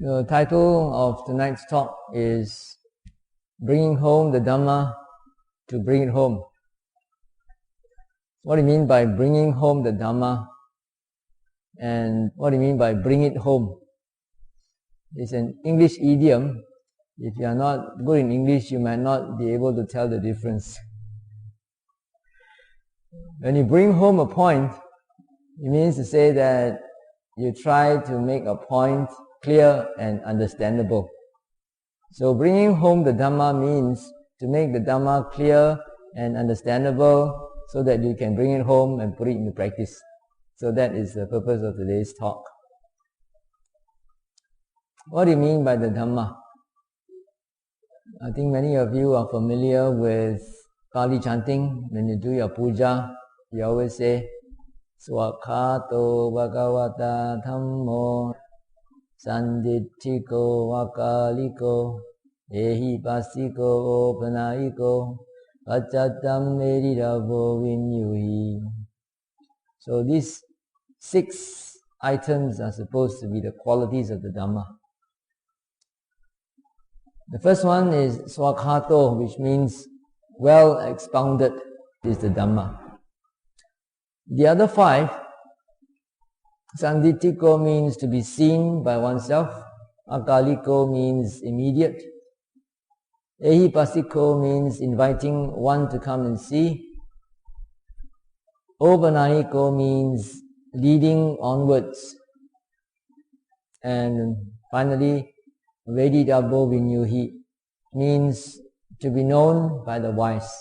The title of tonight's talk is Bringing Home the Dhamma to Bring It Home. What do you mean by bringing home the Dhamma? And what do you mean by bring it home? It's an English idiom. If you are not good in English, you might not be able to tell the difference. When you bring home a point, it means to say that you try to make a point clear and understandable. So bringing home the Dhamma means to make the Dhamma clear and understandable so that you can bring it home and put it into practice. So that is the purpose of today's talk. What do you mean by the Dhamma? I think many of you are familiar with Pali chanting. When you do your puja, you always say, Swakhato Bhagavata Dhammo Sanditthiko Vakaliko Ehi Pasiko Opanayiko Vachatam Meriravo Vinyuhi. So these 6 items are supposed to be the qualities of the Dhamma. The first one is Swakhato, which means well expounded is the Dhamma. The other 5, Sanditthiko means to be seen by oneself. Akaliko means immediate. Ehipasiko means inviting one to come and see. Opanayiko means leading onwards. And finally, Vedidabbo Vinyuhi means to be known by the wise.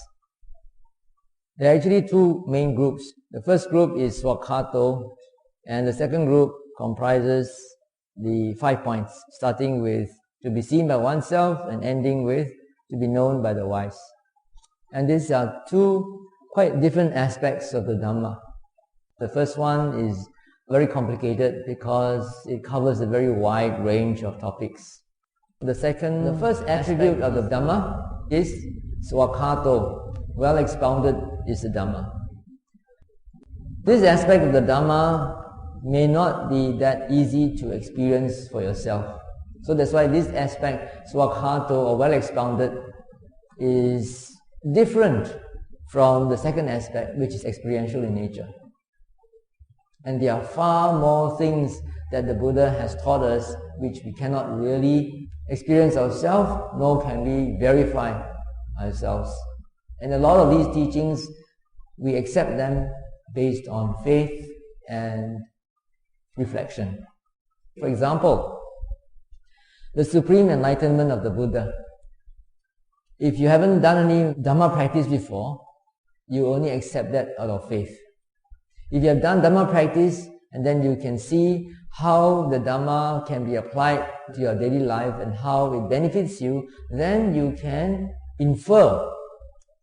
There are actually 2 main groups. The first group is Swakhato, and the second group comprises the 5 points, starting with to be seen by oneself and ending with to be known by the wise. And these are 2 quite different aspects of the Dhamma. The first one is very complicated because it covers a very wide range of topics. The first attribute of the Dhamma is Swakhato, well expounded is the Dhamma. This aspect of the Dhamma may not be that easy to experience for yourself. So that's why this aspect, Swakhato or well expounded, is different from the second aspect, which is experiential in nature. And there are far more things that the Buddha has taught us which we cannot really experience ourselves, nor can we verify ourselves. And a lot of these teachings, we accept them based on faith and reflection. For example, the supreme enlightenment of the Buddha. If you haven't done any Dhamma practice before, you only accept that out of faith. If you have done Dhamma practice, and then you can see how the Dhamma can be applied to your daily life and how it benefits you, then you can infer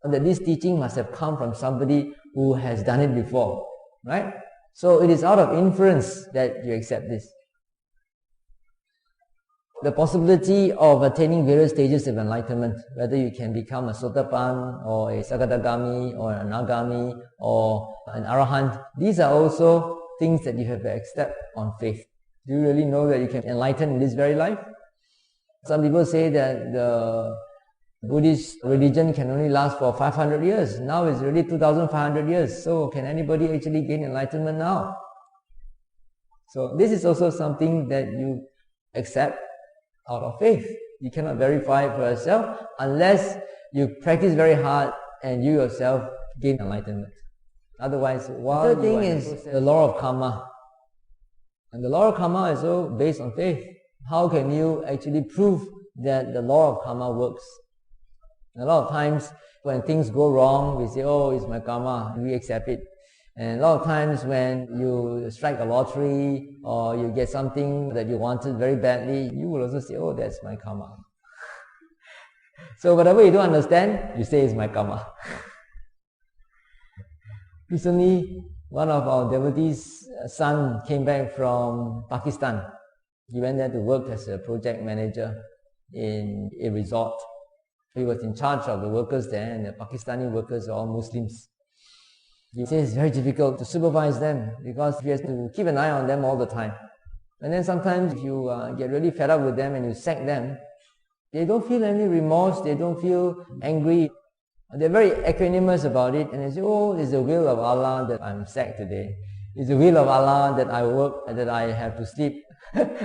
that this teaching must have come from somebody who has done it before, right? So it is out of inference that you accept this. The possibility of attaining various stages of enlightenment, whether you can become a Sotapan or a Sakadagami or an Agami or an Arahant, these are also things that you have to accept on faith. Do you really know that you can enlighten in this very life? Some people say that the Buddhist religion can only last for 500 years. Now it's already 2,500 years. So can anybody actually gain enlightenment now? So this is also something that you accept out of faith. You cannot verify it for yourself unless you practice very hard and you yourself gain enlightenment. Otherwise, the third thing is the law of karma. And the law of karma is also based on faith. How can you actually prove that the law of karma works? A lot of times when things go wrong, we say, oh, it's my karma, we accept it. And a lot of times when you strike a lottery or you get something that you wanted very badly, you will also say, oh, that's my karma. So whatever you don't understand, you say it's my karma. Recently, one of our devotees' son came back from Pakistan. He went there to work as a project manager in a resort. He was in charge of the workers there, and the Pakistani workers are all Muslims. He says it's very difficult to supervise them because he has to keep an eye on them all the time. And then sometimes if you get really fed up with them and you sack them, they don't feel any remorse, they don't feel angry. They're very equanimous about it, and they say, oh, it's the will of Allah that I'm sacked today. It's the will of Allah that I work, that I have to sleep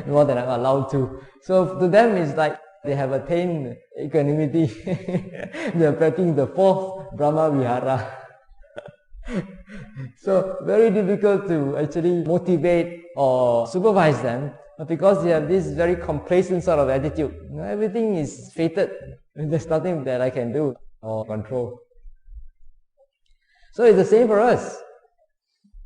more than I'm allowed to. So to them it's like they have attained equanimity. They're practicing the fourth Brahma Vihara. So very difficult to actually motivate or supervise them, because they have this very complacent sort of attitude. Everything is fated. There's nothing that I can do or control. So it's the same for us.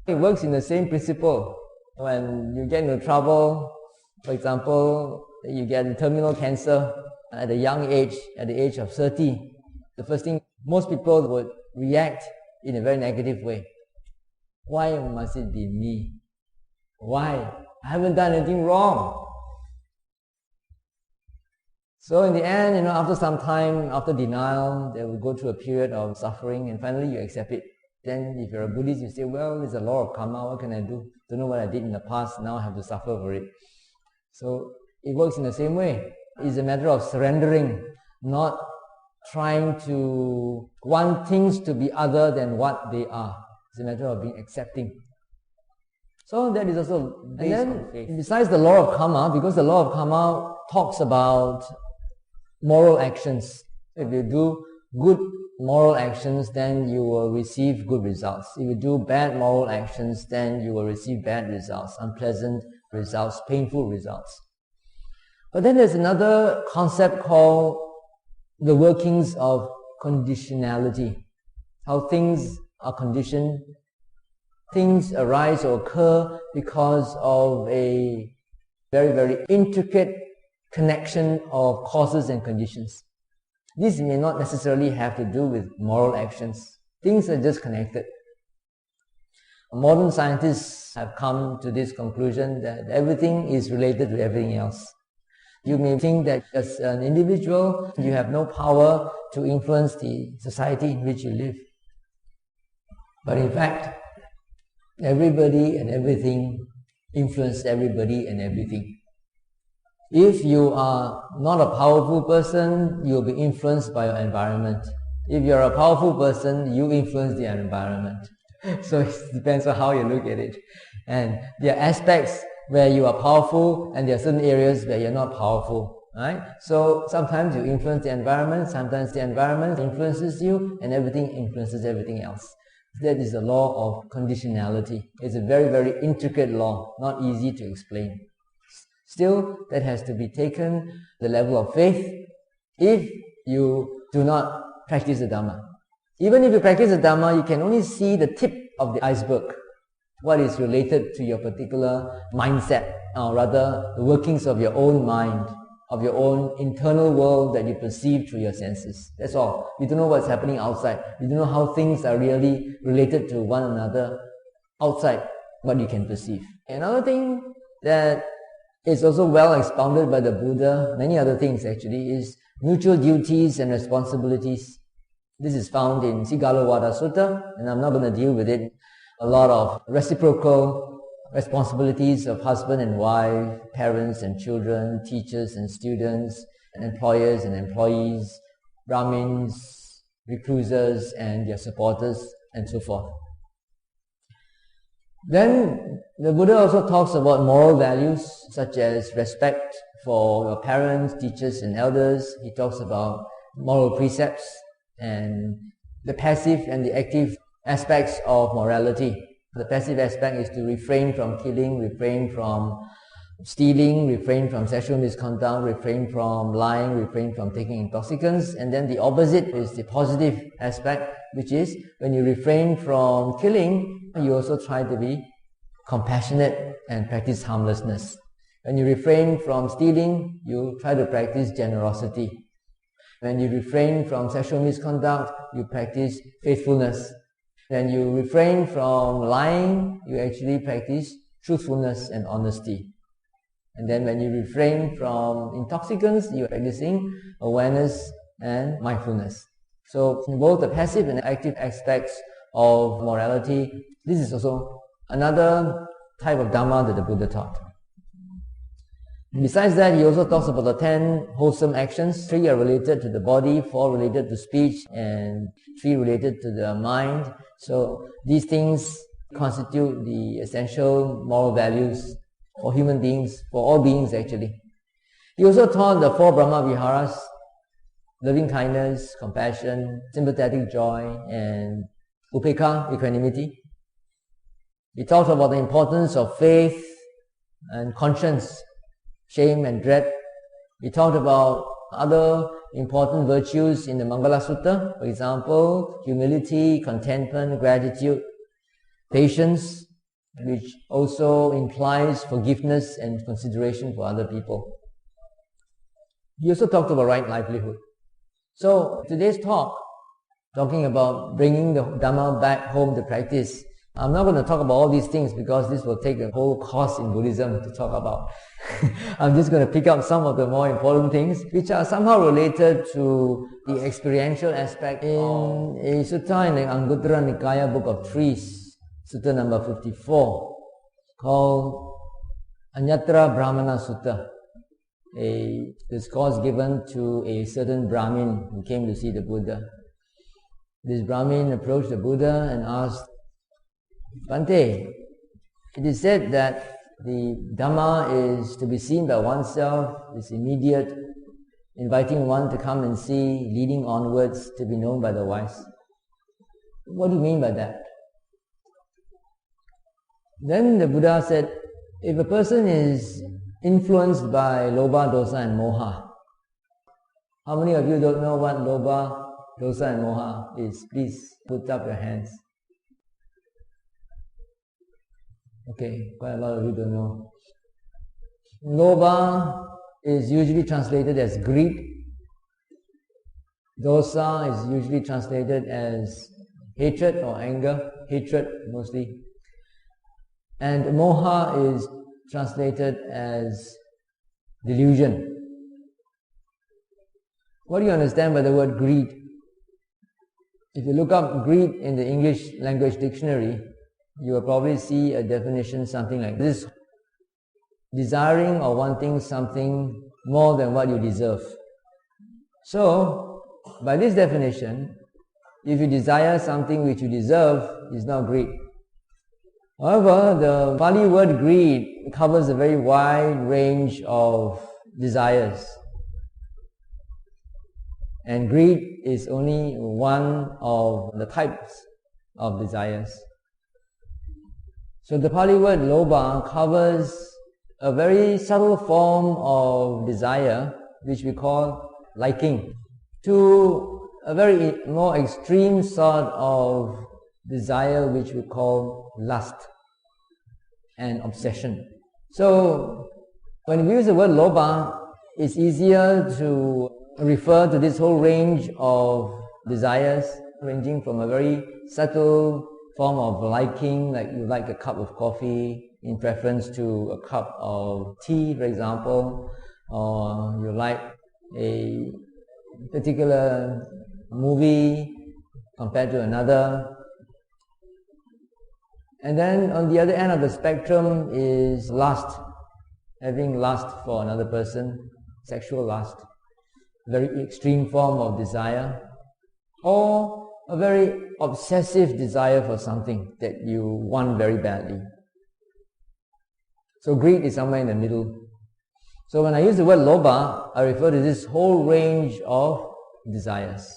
It works in the same principle. When you get into trouble, for example, you get terminal cancer at a young age, at the age of 30, the first thing, most people would react in a very negative way. Why must it be me? Why? I haven't done anything wrong. So in the end, after some time, after denial, they will go through a period of suffering, and finally you accept it. Then if you're a Buddhist, you say, well, it's a law of karma, what can I do? Don't know what I did in the past, now I have to suffer for it. So it works in the same way. It's a matter of surrendering, not trying to want things to be other than what they are. It's a matter of being accepting. So that is also based on faith. Besides the law of karma, because the law of karma talks about moral actions. If you do good moral actions, then you will receive good results. If you do bad moral actions, then you will receive bad results, unpleasant results, painful results. But then there's another concept called the workings of conditionality. How things are conditioned. Things arise or occur because of a very, very intricate connection of causes and conditions. This may not necessarily have to do with moral actions. Things are just connected. Modern scientists have come to this conclusion that everything is related to everything else. You may think that as an individual, you have no power to influence the society in which you live. But in fact, everybody and everything influence everybody and everything. If you are not a powerful person, you'll be influenced by your environment. If you're a powerful person, you influence the environment. So it depends on how you look at it. And there are aspects where you are powerful, and there are certain areas where you're not powerful. Right? So sometimes you influence the environment, sometimes the environment influences you, and everything influences everything else. That is the law of conditionality. It's a very, very intricate law, not easy to explain. Still, that has to be taken the level of faith if you do not practice the Dhamma. Even if you practice the Dhamma, you can only see the tip of the iceberg, what is related to your particular mindset, or rather the workings of your own mind, of your own internal world that you perceive through your senses. That's all. You don't know what's happening outside. You don't know how things are really related to one another outside what you can perceive. Another thing that is also well expounded by the Buddha, many other things actually, is mutual duties and responsibilities. This is found in Sigalovada Sutta, and I'm not going to deal with it. A lot of reciprocal responsibilities of husband and wife, parents and children, teachers and students, and employers and employees, Brahmins, reclusas and their supporters, and so forth. Then the Buddha also talks about moral values such as respect for your parents, teachers and elders. He talks about moral precepts and the passive and the active aspects of morality. The passive aspect is to refrain from killing, refrain from stealing, refrain from sexual misconduct, refrain from lying, refrain from taking intoxicants. And then the opposite is the positive aspect, which is when you refrain from killing, you also try to be compassionate and practice harmlessness. When you refrain from stealing, you try to practice generosity. When you refrain from sexual misconduct, you practice faithfulness. When you refrain from lying, you actually practice truthfulness and honesty. And then when you refrain from intoxicants, you are practicing awareness and mindfulness. So in both the passive and active aspects of morality, this is also another type of Dhamma that the Buddha taught. Besides that, he also talks about the 10 wholesome actions. 3 are related to the body, 4 related to speech, and 3 related to the mind. So these things constitute the essential moral values for human beings, for all beings actually. He also taught the 4 Brahma Viharas: loving kindness, compassion, sympathetic joy, and upekkha, equanimity. He talked about the importance of faith and conscience, shame and dread. He talked about other important virtues in the Mangala Sutta, for example, humility, contentment, gratitude, patience, which also implies forgiveness and consideration for other people. He also talked about right livelihood. So today's talk, talking about bringing the Dhamma back home to practice, I'm not going to talk about all these things because this will take a whole course in Buddhism to talk about. I'm just going to pick up some of the more important things which are somehow related to the experiential aspect. In a sutta in the Anguttara Nikaya Book of Trees, sutta number 54, called Anyatra Brahmana Sutta, a discourse given to a certain Brahmin who came to see the Buddha. This Brahmin approached the Buddha and asked, Bhante, it is said that the Dhamma is to be seen by oneself, is immediate, inviting one to come and see, leading onwards to be known by the wise. What do you mean by that? Then the Buddha said, if a person is influenced by lobha, dosa and moha, how many of you don't know what lobha, dosa and moha is? Please put up your hands. Okay, quite a lot of you don't know. Lobha is usually translated as greed. Dosa is usually translated as hatred or anger, hatred mostly. And moha is translated as delusion. What do you understand by the word greed? If you look up greed in the English language dictionary, you will probably see a definition something like this: desiring or wanting something more than what you deserve. So, by this definition, if you desire something which you deserve, it's not greed. However, the Pali word greed covers a very wide range of desires. And greed is only one of the types of desires. So the Pali word lobha covers a very subtle form of desire which we call liking, to a very more extreme sort of desire which we call lust and obsession. So when we use the word lobha, it's easier to refer to this whole range of desires, ranging from a very subtle form of liking, like you like a cup of coffee in preference to a cup of tea, for example, or you like a particular movie compared to another. And then on the other end of the spectrum is lust, having lust for another person, sexual lust, very extreme form of desire, or a very obsessive desire for something that you want very badly. So greed is somewhere in the middle. So when I use the word lobha, I refer to this whole range of desires.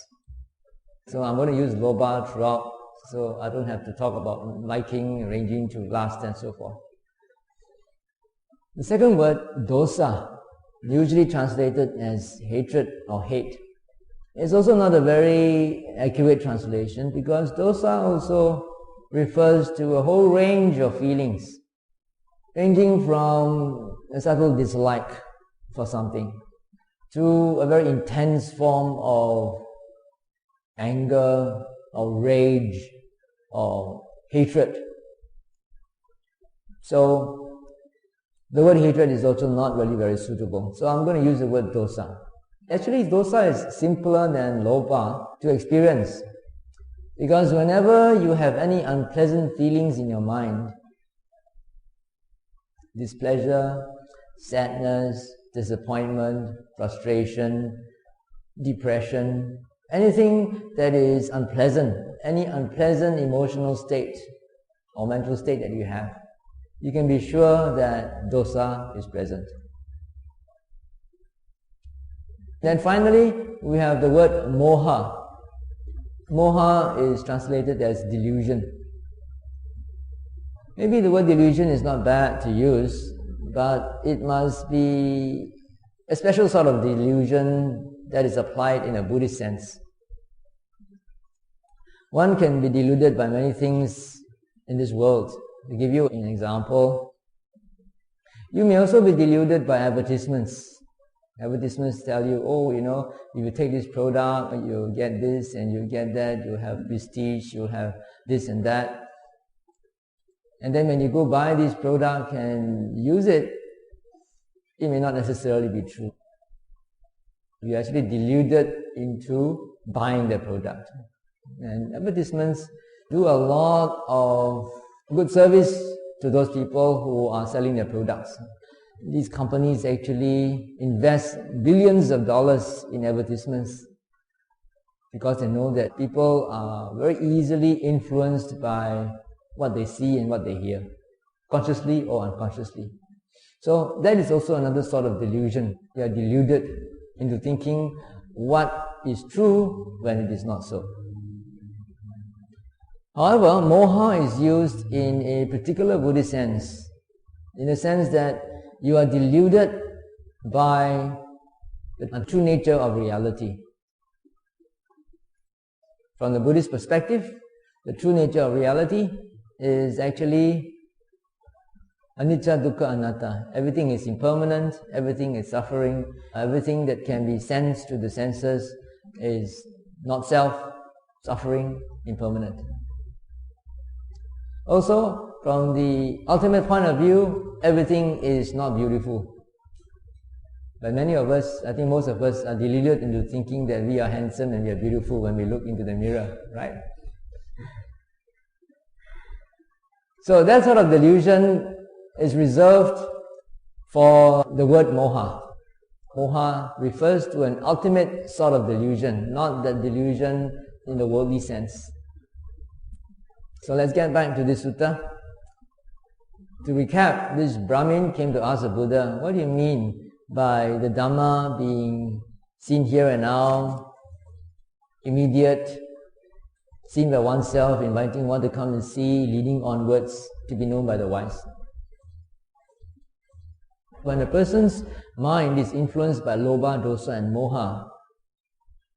So I'm going to use lobha throughout, so I don't have to talk about liking ranging to lust and so forth. The second word, dosa, usually translated as hatred or hate, is also not a very accurate translation, because dosa also refers to a whole range of feelings, ranging from a subtle dislike for something to a very intense form of anger or rage or hatred. So the word hatred is also not really very suitable. So I'm going to use the word dosa. Actually, dosa is simpler than lobha to experience, because whenever you have any unpleasant feelings in your mind, displeasure, sadness, disappointment, frustration, depression, anything that is unpleasant, any unpleasant emotional state or mental state that you have, you can be sure that dosa is present. Then finally, we have the word moha. Moha is translated as delusion. Maybe the word delusion is not bad to use, but it must be a special sort of delusion that is applied in a Buddhist sense. One can be deluded by many things in this world. To give you an example, you may also be deluded by advertisements. Advertisements tell you, oh, if you take this product, you'll get this and you'll get that, you'll have prestige, you'll have this and that. And then when you go buy this product and use it, it may not necessarily be true. You're actually deluded into buying the product. And advertisements do a lot of good service to those people who are selling their products. These companies actually invest billions of dollars in advertisements because they know that people are very easily influenced by what they see and what they hear, consciously or unconsciously. So that is also another sort of delusion. You are deluded into thinking what is true when it is not so. However, moha is used in a particular Buddhist sense, in the sense that you are deluded by the true nature of reality. From the Buddhist perspective, the true nature of reality is actually anicca, dukkha, anatta. Everything is impermanent, everything is suffering, everything that can be sensed to the senses is not self, suffering, impermanent. Also, from the ultimate point of view, everything is not beautiful. But many of us, I think most of us, are deluded into thinking that we are handsome and we are beautiful when we look into the mirror, right? So that sort of delusion is reserved for the word moha. Moha refers to an ultimate sort of delusion, not that delusion in the worldly sense. So let's get back to this sutta. To recap, this Brahmin came to ask the Buddha, what do you mean by the Dhamma being seen here and now, immediate, seen by oneself, inviting one to come and see, leading onwards, to be known by the wise? When a person's mind is influenced by lobha, dosa and moha,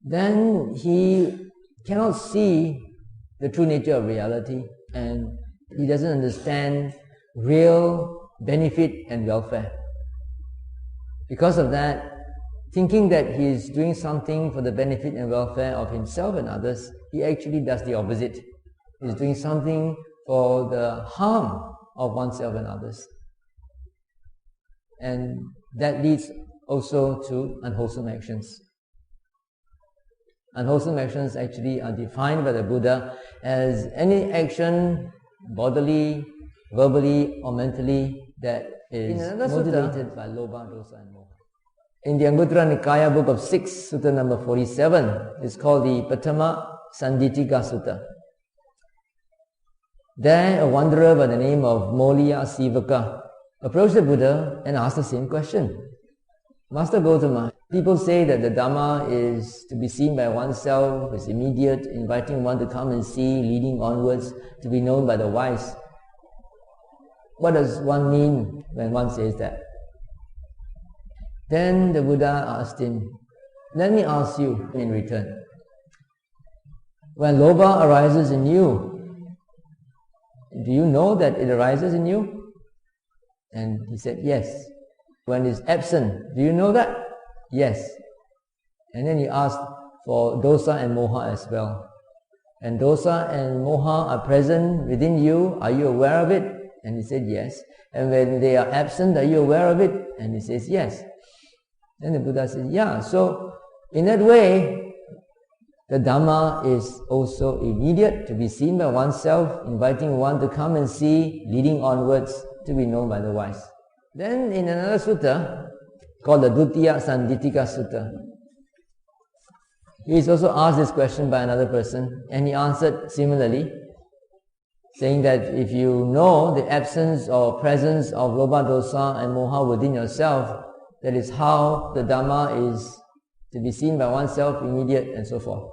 then he cannot see the true nature of reality, and he doesn't understand real benefit and welfare. Because of that, thinking that he is doing something for the benefit and welfare of himself and others, he actually does the opposite. He is doing something for the harm of oneself and others. And that leads also to unwholesome actions. Unwholesome actions actually are defined by the Buddha as any action, bodily, verbally or mentally, that is motivated by lobha, dosa and moha. In the Anguttara Nikaya book of 6, sutta number 47, it's called the Patama Sandittika Sutta. There, a wanderer by the name of Molliya Sivaka approached the Buddha and asked the same question. Master Gautama, people say that the Dhamma is to be seen by oneself, is immediate, inviting one to come and see, leading onwards, to be known by the wise. What does one mean when one says that? Then the Buddha asked him, let me ask you in return. When lobha arises in you, do you know that it arises in you? And he said, yes. When it's absent, do you know that? Yes. And then he asked for dosa and moha as well. And dosa and moha are present within you. Are you aware of it? And he said, yes. And when they are absent, are you aware of it? And he says, yes. Then the Buddha said, yeah. So in that way, the Dhamma is also immediate, to be seen by oneself, inviting one to come and see, leading onwards, to be known by the wise. Then in another sutta, called the Dutiya Sandittika Sutta, he is also asked this question by another person, and he answered similarly, saying that if you know the absence or presence of lobha, dosa and moha within yourself, that is how the Dhamma is to be seen by oneself, immediate and so forth.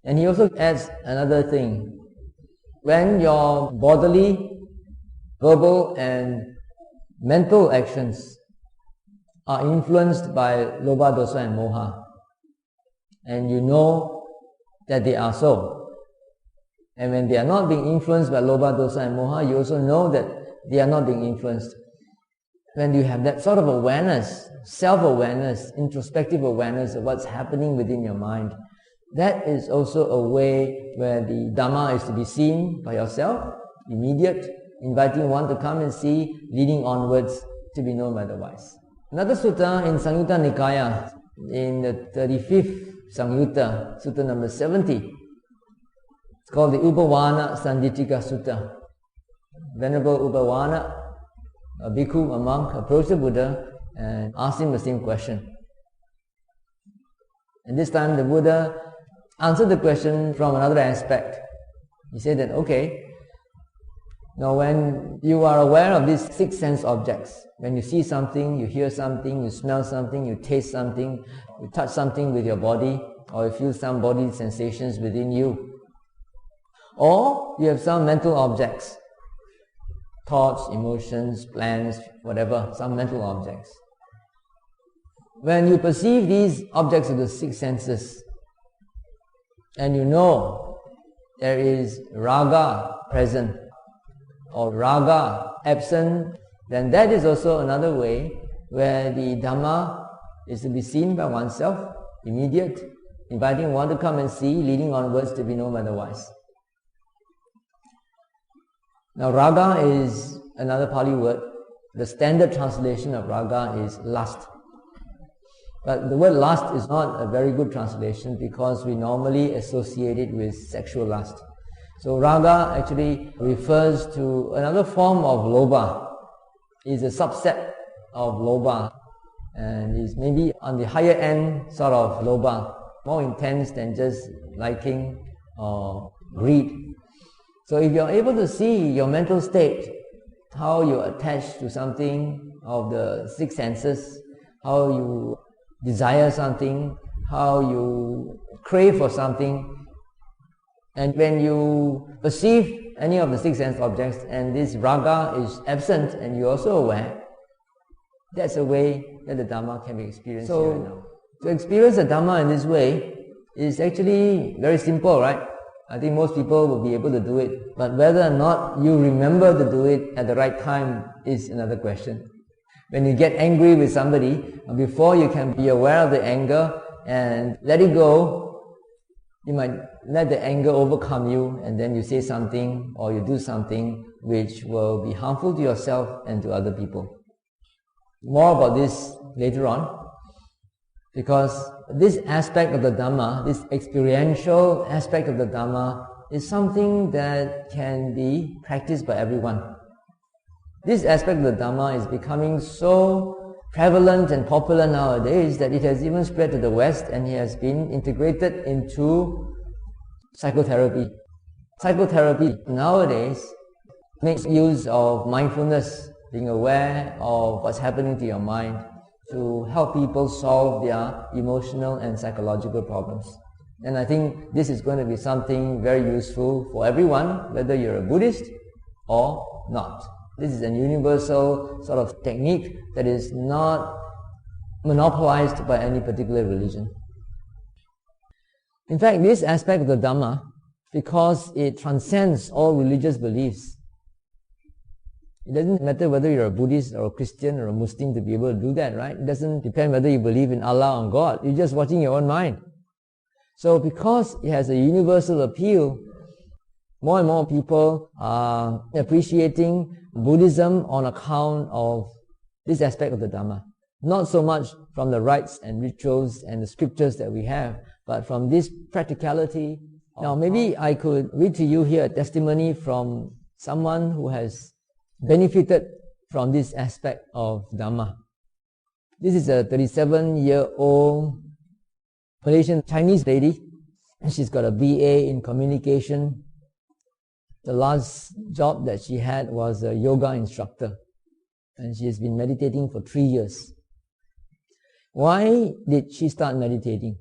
And he also adds another thing. When your bodily, verbal and mental actions are influenced by lobha, dosa and moha, and you know that they are so, and when they are not being influenced by lobha, dosa and moha, you also know that they are not being influenced. When you have that sort of awareness, self-awareness, introspective awareness of what's happening within your mind, that is also a way where the Dhamma is to be seen by yourself, immediate, inviting one to come and see, leading onwards to be known by the wise. Another sutta in Samyutta Nikaya, in the 35th Samyutta, sutta number 70, it's called the Upawana Sandittika Sutta. Venerable Upawana, a bhikkhu, a monk, approached the Buddha and asked him the same question. And this time the Buddha answered the question from another aspect. He said that, okay, now when you are aware of these six sense objects, when you see something, you hear something, you smell something, you taste something, you touch something with your body, or you feel some body sensations within you, or you have some mental objects, thoughts, emotions, plans, whatever, some mental objects. When you perceive these objects of the six senses, and you know there is raga present, or raga absent, then that is also another way where the Dhamma is to be seen by oneself, immediate, inviting one to come and see, leading onwards to be known by the wise. Now raga is another Pali word. The standard translation of raga is lust. But the word lust is not a very good translation because we normally associate it with sexual lust. So raga actually refers to another form of lobha. It's a subset of lobha and is maybe on the higher end sort of lobha, more intense than just liking or greed. So if you're able to see your mental state, how you're attached to something of the six senses, how you desire something, how you crave for something, and when you perceive any of the six sense objects and this raga is absent and you're also aware, that's a way that the Dhamma can be experienced here and now. To experience the Dhamma in this way is actually very simple, right? I think most people will be able to do it, but whether or not you remember to do it at the right time is another question. When you get angry with somebody, before you can be aware of the anger and let it go, you might let the anger overcome you and then you say something or you do something which will be harmful to yourself and to other people. More about this later on, because this aspect of the Dhamma, this experiential aspect of the Dhamma, is something that can be practiced by everyone. This aspect of the Dhamma is becoming so prevalent and popular nowadays that it has even spread to the West and it has been integrated into psychotherapy. Psychotherapy nowadays makes use of mindfulness, being aware of what's happening to your mind, to help people solve their emotional and psychological problems. And I think this is going to be something very useful for everyone, whether you're a Buddhist or not. This is a universal sort of technique that is not monopolized by any particular religion. In fact, this aspect of the Dhamma, because it transcends all religious beliefs, it doesn't matter whether you're a Buddhist or a Christian or a Muslim to be able to do that, right? It doesn't depend whether you believe in Allah or God. You're just watching your own mind. So because it has a universal appeal, more and more people are appreciating Buddhism on account of this aspect of the Dhamma. Not so much from the rites and rituals and the scriptures that we have, but from this practicality. Now maybe I could read to you here a testimony from someone who has benefited from this aspect of Dhamma. This is a 37-year-old Malaysian Chinese lady. She's got a BA in communication. The last job that she had was a yoga instructor, and she has been meditating for 3 years. Why did she start meditating?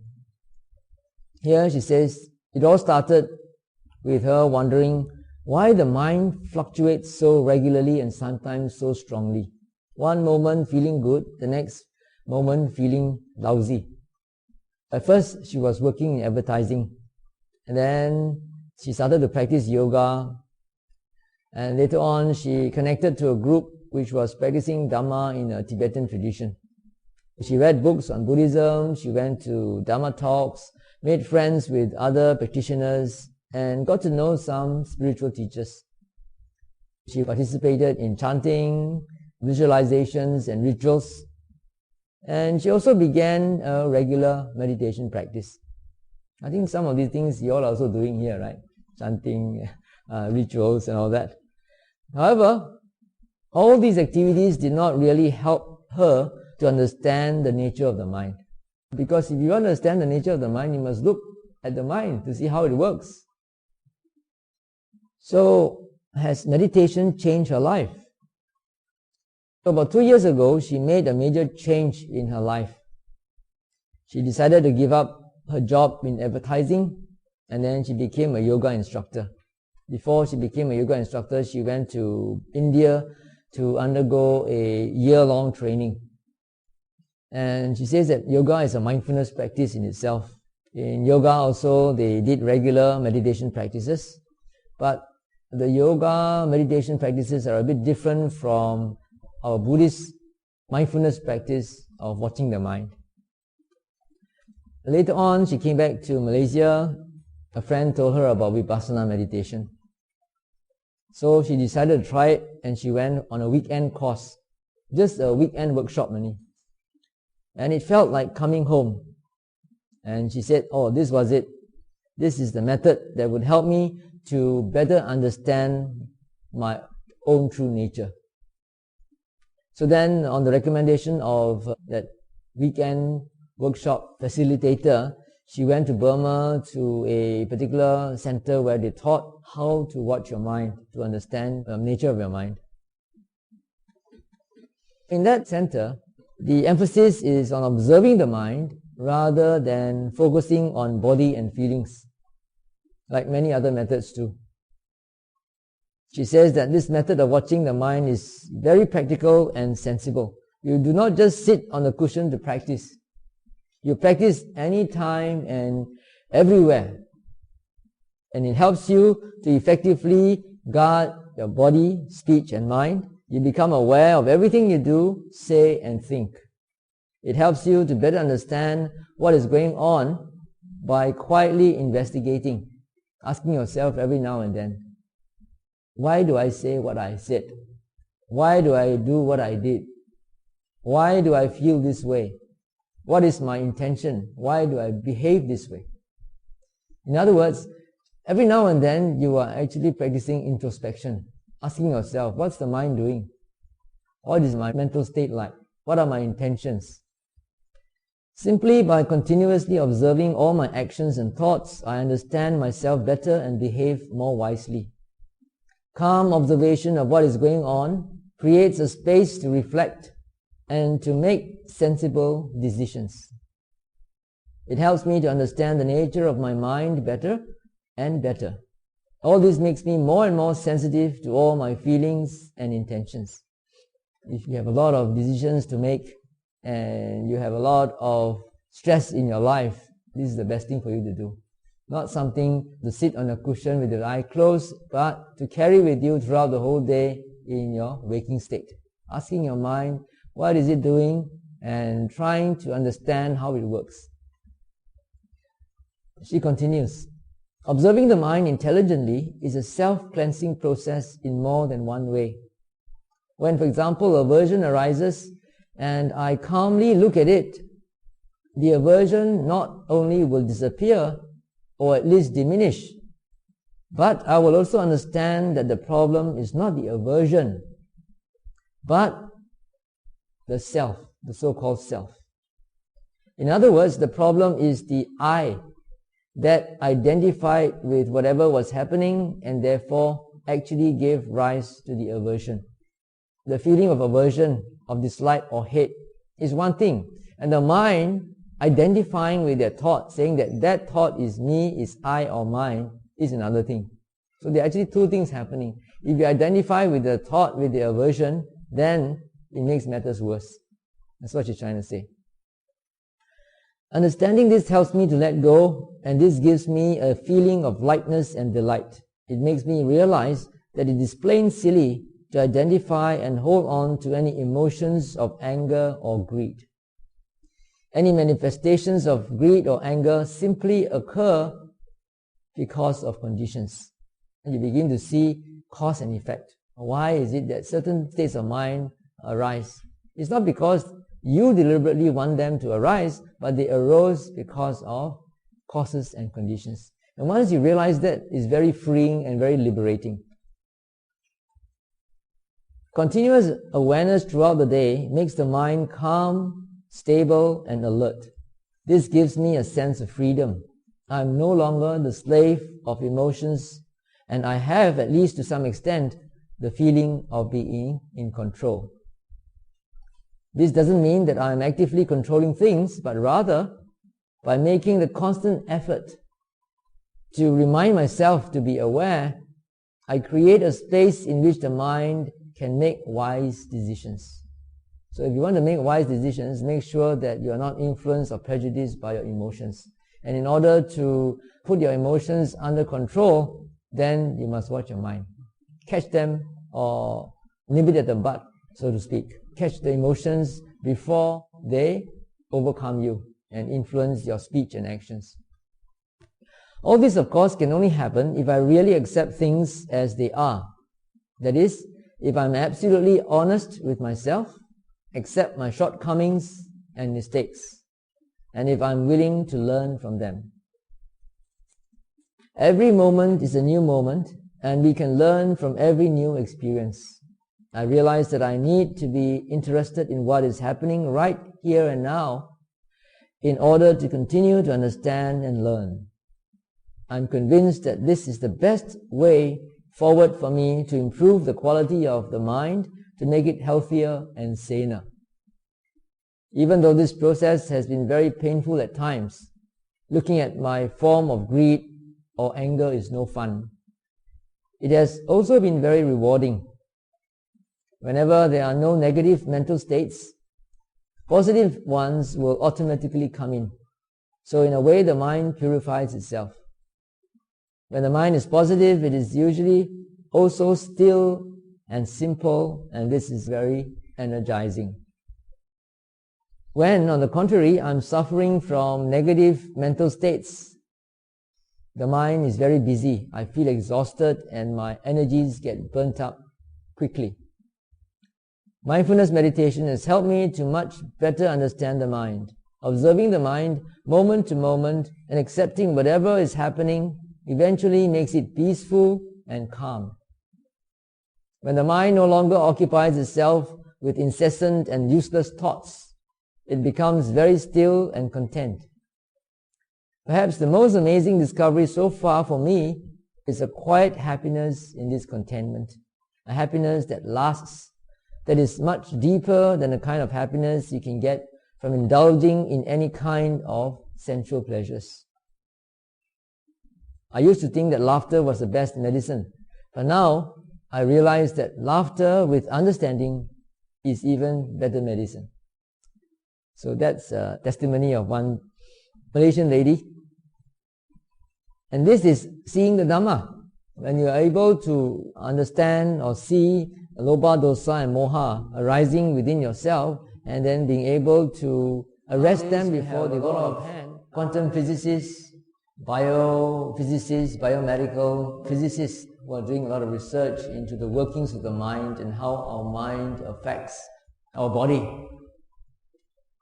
Here she says, it all started with her wondering why the mind fluctuates so regularly and sometimes so strongly. One moment feeling good, the next moment feeling lousy. At first she was working in advertising, and then she started to practice yoga, and later on she connected to a group which was practicing Dhamma in a Tibetan tradition. She read books on Buddhism, she went to Dhamma talks, made friends with other practitioners, and got to know some spiritual teachers. She participated in chanting, visualizations and rituals, and she also began a regular meditation practice. I think some of these things you all are also doing here, right? Chanting, rituals and all that. However, all these activities did not really help her to understand the nature of the mind. Because if you want to understand the nature of the mind, you must look at the mind to see how it works. So, has meditation changed her life? So about 2 years ago, she made a major change in her life. She decided to give up her job in advertising, and then she became a yoga instructor. Before she became a yoga instructor, she went to India to undergo a year-long training. And she says that yoga is a mindfulness practice in itself. In yoga also, they did regular meditation practices, but the yoga meditation practices are a bit different from our Buddhist mindfulness practice of watching the mind. Later on, she came back to Malaysia. A friend told her about Vipassana meditation. So she decided to try it, and she went on a weekend course, just a weekend workshop only. And it felt like coming home. And she said, oh, this was it. This is the method that would help me to better understand my own true nature. So then, on the recommendation of that weekend workshop facilitator, she went to Burma to a particular center where they taught how to watch your mind, to understand the nature of your mind. In that center, the emphasis is on observing the mind rather than focusing on body and feelings, like many other methods too. She says that this method of watching the mind is very practical and sensible. You do not just sit on the cushion to practice. You practice anytime and everywhere. And it helps you to effectively guard your body, speech and mind. You become aware of everything you do, say and think. It helps you to better understand what is going on by quietly investigating, asking yourself every now and then, why do I say what I said? Why do I do what I did? Why do I feel this way? What is my intention? Why do I behave this way? In other words, every now and then you are actually practicing introspection, asking yourself, what's the mind doing? What is my mental state like? What are my intentions? Simply by continuously observing all my actions and thoughts, I understand myself better and behave more wisely. Calm observation of what is going on creates a space to reflect and to make sensible decisions. It helps me to understand the nature of my mind better and better. All this makes me more and more sensitive to all my feelings and intentions. If you have a lot of decisions to make and you have a lot of stress in your life, this is the best thing for you to do. Not something to sit on a cushion with your eye closed, but to carry with you throughout the whole day in your waking state. Asking your mind, what is it doing? And trying to understand how it works. She continues, observing the mind intelligently is a self-cleansing process in more than one way. When, for example, aversion arises and I calmly look at it, the aversion not only will disappear or at least diminish, but I will also understand that the problem is not the aversion, but the self, the so-called self. In other words, the problem is the I that identified with whatever was happening and therefore actually gave rise to the aversion. The feeling of aversion, of dislike or hate is one thing, and the mind identifying with their thought, saying that that thought is me, is I or mine, is another thing. So there are actually two things happening. If you identify with the thought, with the aversion, then it makes matters worse. That's what she's trying to say. Understanding this helps me to let go, and this gives me a feeling of lightness and delight. It makes me realize that it is plain silly to identify and hold on to any emotions of anger or greed. Any manifestations of greed or anger simply occur because of conditions. And you begin to see cause and effect. Why is it that certain states of mind arise? It's not because you deliberately want them to arise, but they arose because of causes and conditions. And once you realize that, it's very freeing and very liberating. Continuous awareness throughout the day makes the mind calm, stable, and alert. This gives me a sense of freedom. I am no longer the slave of emotions, and I have, at least to some extent, the feeling of being in control. This doesn't mean that I am actively controlling things, but rather, by making the constant effort to remind myself to be aware, I create a space in which the mind can make wise decisions. So if you want to make wise decisions, make sure that you are not influenced or prejudiced by your emotions. And in order to put your emotions under control, then you must watch your mind. Catch them or nip it at the bud, so to speak. Catch the emotions before they overcome you and influence your speech and actions. All this, of course, can only happen if I really accept things as they are. That is, if I'm absolutely honest with myself, accept my shortcomings and mistakes, and if I'm willing to learn from them. Every moment is a new moment, and we can learn from every new experience. I realize that I need to be interested in what is happening right here and now in order to continue to understand and learn. I'm convinced that this is the best way forward for me to improve the quality of the mind, to make it healthier and saner. Even though this process has been very painful at times, looking at my form of greed or anger is no fun. It has also been very rewarding. Whenever there are no negative mental states, positive ones will automatically come in. So in a way, the mind purifies itself. When the mind is positive, it is usually also still and simple, and this is very energizing. When, on the contrary, I'm suffering from negative mental states, the mind is very busy. I feel exhausted and my energies get burnt up quickly. Mindfulness meditation has helped me to much better understand the mind. Observing the mind moment to moment and accepting whatever is happening eventually makes it peaceful and calm. When the mind no longer occupies itself with incessant and useless thoughts, it becomes very still and content. Perhaps the most amazing discovery so far for me is a quiet happiness in this contentment, a happiness that lasts, that is much deeper than the kind of happiness you can get from indulging in any kind of sensual pleasures. I used to think that laughter was the best medicine, but now I realize that laughter with understanding is even better medicine. So that's a testimony of one Malaysian lady. And this is seeing the Dhamma. When you are able to understand or see lobha, dosa and moha arising within yourself, and then being able to arrest them before they go out of hand. Quantum physicists, biophysicists, biomedical physicists who are doing a lot of research into the workings of the mind and how our mind affects our body.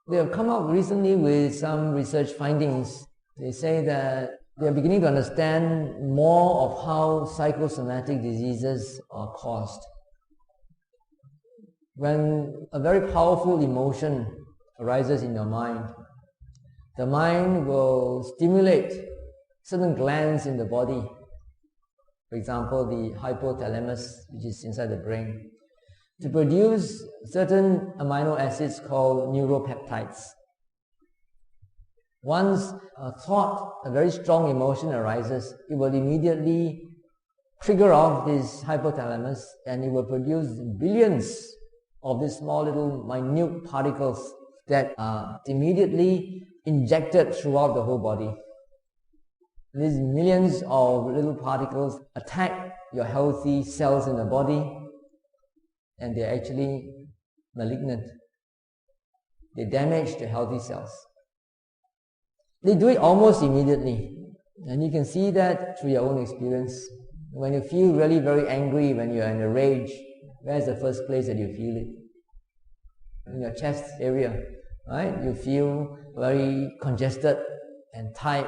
They have come out recently with some research findings. They say that they are beginning to understand more of how psychosomatic diseases are caused. When a very powerful emotion arises in your mind, the mind will stimulate certain glands in the body. For example, the hypothalamus, which is inside the brain, to produce certain amino acids called neuropeptides. Once a thought, a very strong emotion arises, it will immediately trigger off this hypothalamus and it will produce billions of these small little minute particles that are immediately injected throughout the whole body. These millions of little particles attack your healthy cells in the body and they're actually malignant. They damage the healthy cells. They do it almost immediately, and you can see that through your own experience. When you feel really very angry, when you're in a rage, where's the first place that you feel it? In your chest area, right? You feel very congested and tight,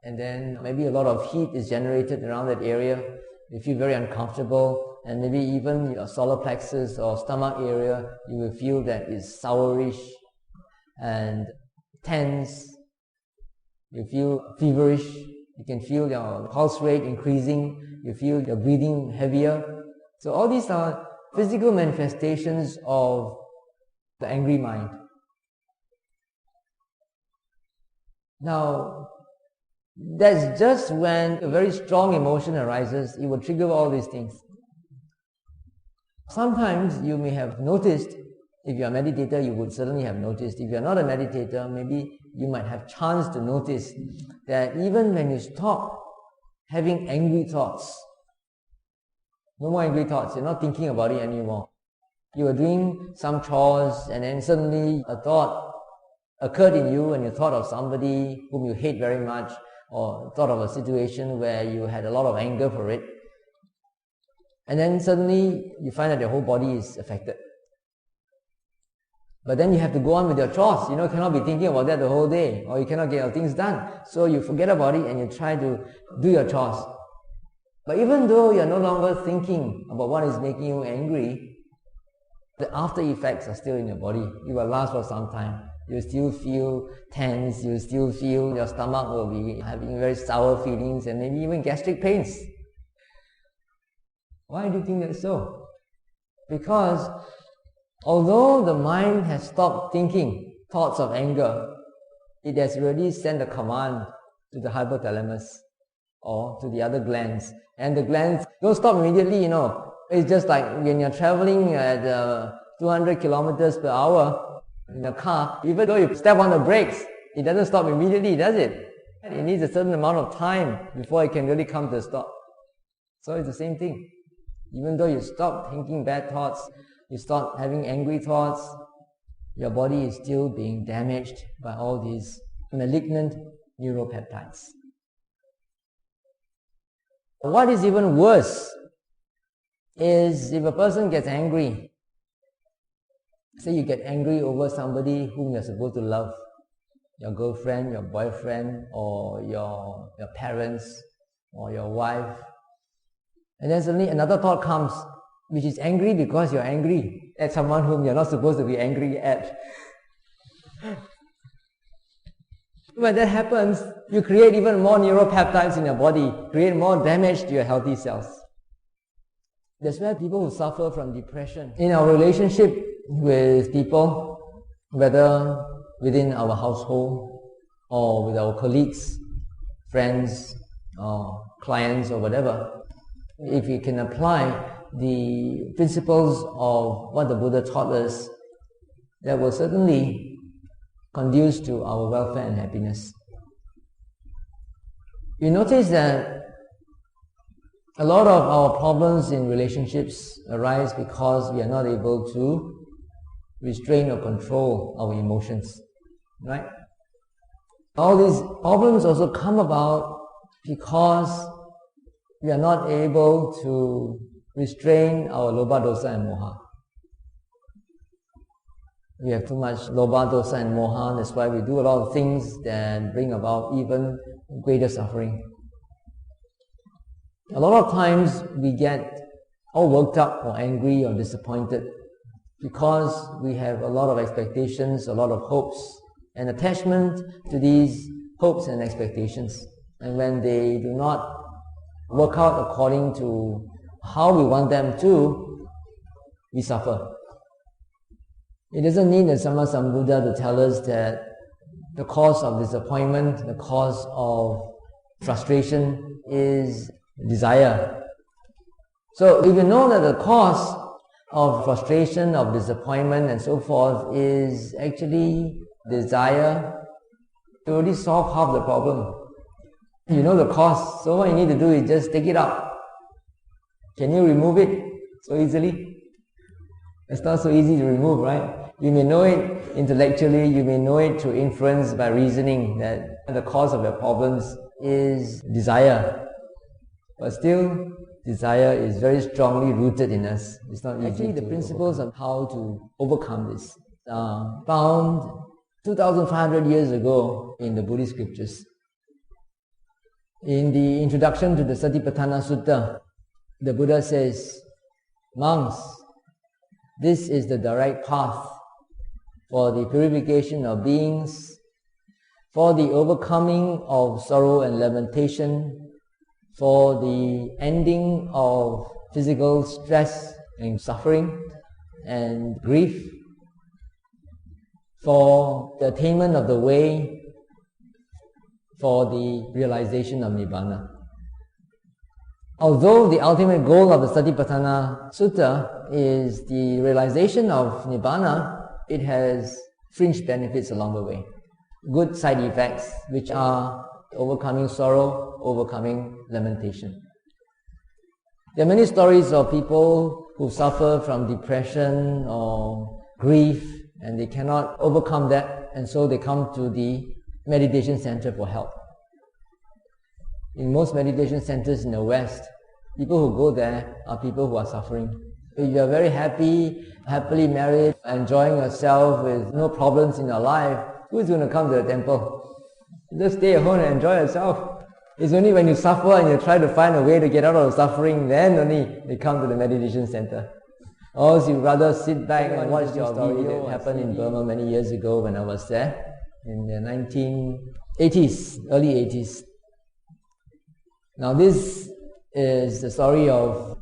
and then maybe a lot of heat is generated around that area. You feel very uncomfortable, and maybe even your solar plexus or stomach area, you will feel that it's sourish and tense. You feel feverish. You can feel your pulse rate increasing. You feel your breathing heavier. So all these are physical manifestations of the angry mind. Now, that's just when a very strong emotion arises, it will trigger all these things. Sometimes you may have noticed, if you're a meditator, you would certainly have noticed. If you're not a meditator, maybe you might have chance to notice that even when you stop having angry thoughts, no more angry thoughts, you're not thinking about it anymore. You were doing some chores and then suddenly a thought occurred in you and you thought of somebody whom you hate very much, or thought of a situation where you had a lot of anger for it. And then suddenly you find that your whole body is affected. But then you have to go on with your chores. You cannot be thinking about that the whole day, or you cannot get your things done. So you forget about it and you try to do your chores. But even though you're no longer thinking about what is making you angry, the after effects are still in your body. It will last for some time. You still feel tense, you still feel your stomach will be having very sour feelings and maybe even gastric pains. Why do you think that's so? Because although the mind has stopped thinking thoughts of anger, it has already sent a command to the hypothalamus or to the other glands. And the glands don't stop immediately, It's just like when you're traveling at 200 kilometers per hour in a car, even though you step on the brakes, it doesn't stop immediately, does it? It needs a certain amount of time before it can really come to a stop. So it's the same thing. Even though you stop thinking bad thoughts, you start having angry thoughts, your body is still being damaged by all these malignant neuropeptides. What is even worse is if a person gets angry. Say you get angry over somebody whom you're supposed to love, your girlfriend, your boyfriend, or your parents, or your wife. And then suddenly another thought comes, which is angry because you're angry at someone whom you're not supposed to be angry at. When that happens, you create even more neuropeptides in your body, create more damage to your healthy cells. That's why people who suffer from depression, in our relationship with people, whether within our household or with our colleagues, friends, or clients or whatever, if we can apply the principles of what the Buddha taught us, that will certainly conduce to our welfare and happiness. You notice that a lot of our problems in relationships arise because we are not able to restrain or control our emotions, right? All these problems also come about because we are not able to restrain our lobha, dosa and moha. We have too much lobha, dosa and moha. That's why we do a lot of things that bring about even greater suffering. A lot of times we get all worked up or angry or disappointed because we have a lot of expectations, a lot of hopes, and attachment to these hopes and expectations. And when they do not work out according to how we want them to, we suffer. It doesn't need the Sama Sambuddha to tell us that the cause of disappointment, the cause of frustration is desire. So if you know that the cause of frustration, of disappointment and so forth is actually desire, you already solve half the problem. You know the cause, so what you need to do is just take it out. Can you remove it so easily? It's not so easy to remove, right? You may know it intellectually, you may know it through inference by reasoning that the cause of your problems is desire. But still, desire is very strongly rooted in us. It's not easy. Actually, the principles of how to overcome this are found 2,500 years ago in the Buddhist scriptures. In the introduction to the Satipatthana Sutta, the Buddha says, "Monks, this is the direct path for the purification of beings, for the overcoming of sorrow and lamentation, for the ending of physical stress and suffering and grief, for the attainment of the way, for the realization of Nibbana." Although the ultimate goal of the Satipatthana Sutta is the realization of Nibbana, it has fringe benefits along the way. Good side effects, which are overcoming sorrow, overcoming lamentation. There are many stories of people who suffer from depression or grief, and they cannot overcome that, and so they come to the meditation center for help. In most meditation centers in the West, people who go there are people who are suffering. If you are very happily married, enjoying yourself with no problems in your life, who is going to come to the temple? Just stay at home and enjoy yourself. It's only when you suffer and you try to find a way to get out of the suffering, then only they come to the meditation center. Or else you'd rather sit back and watch your story that happened in Burma many years ago when I was there, in the 1980s, early 80s. Now this is the story of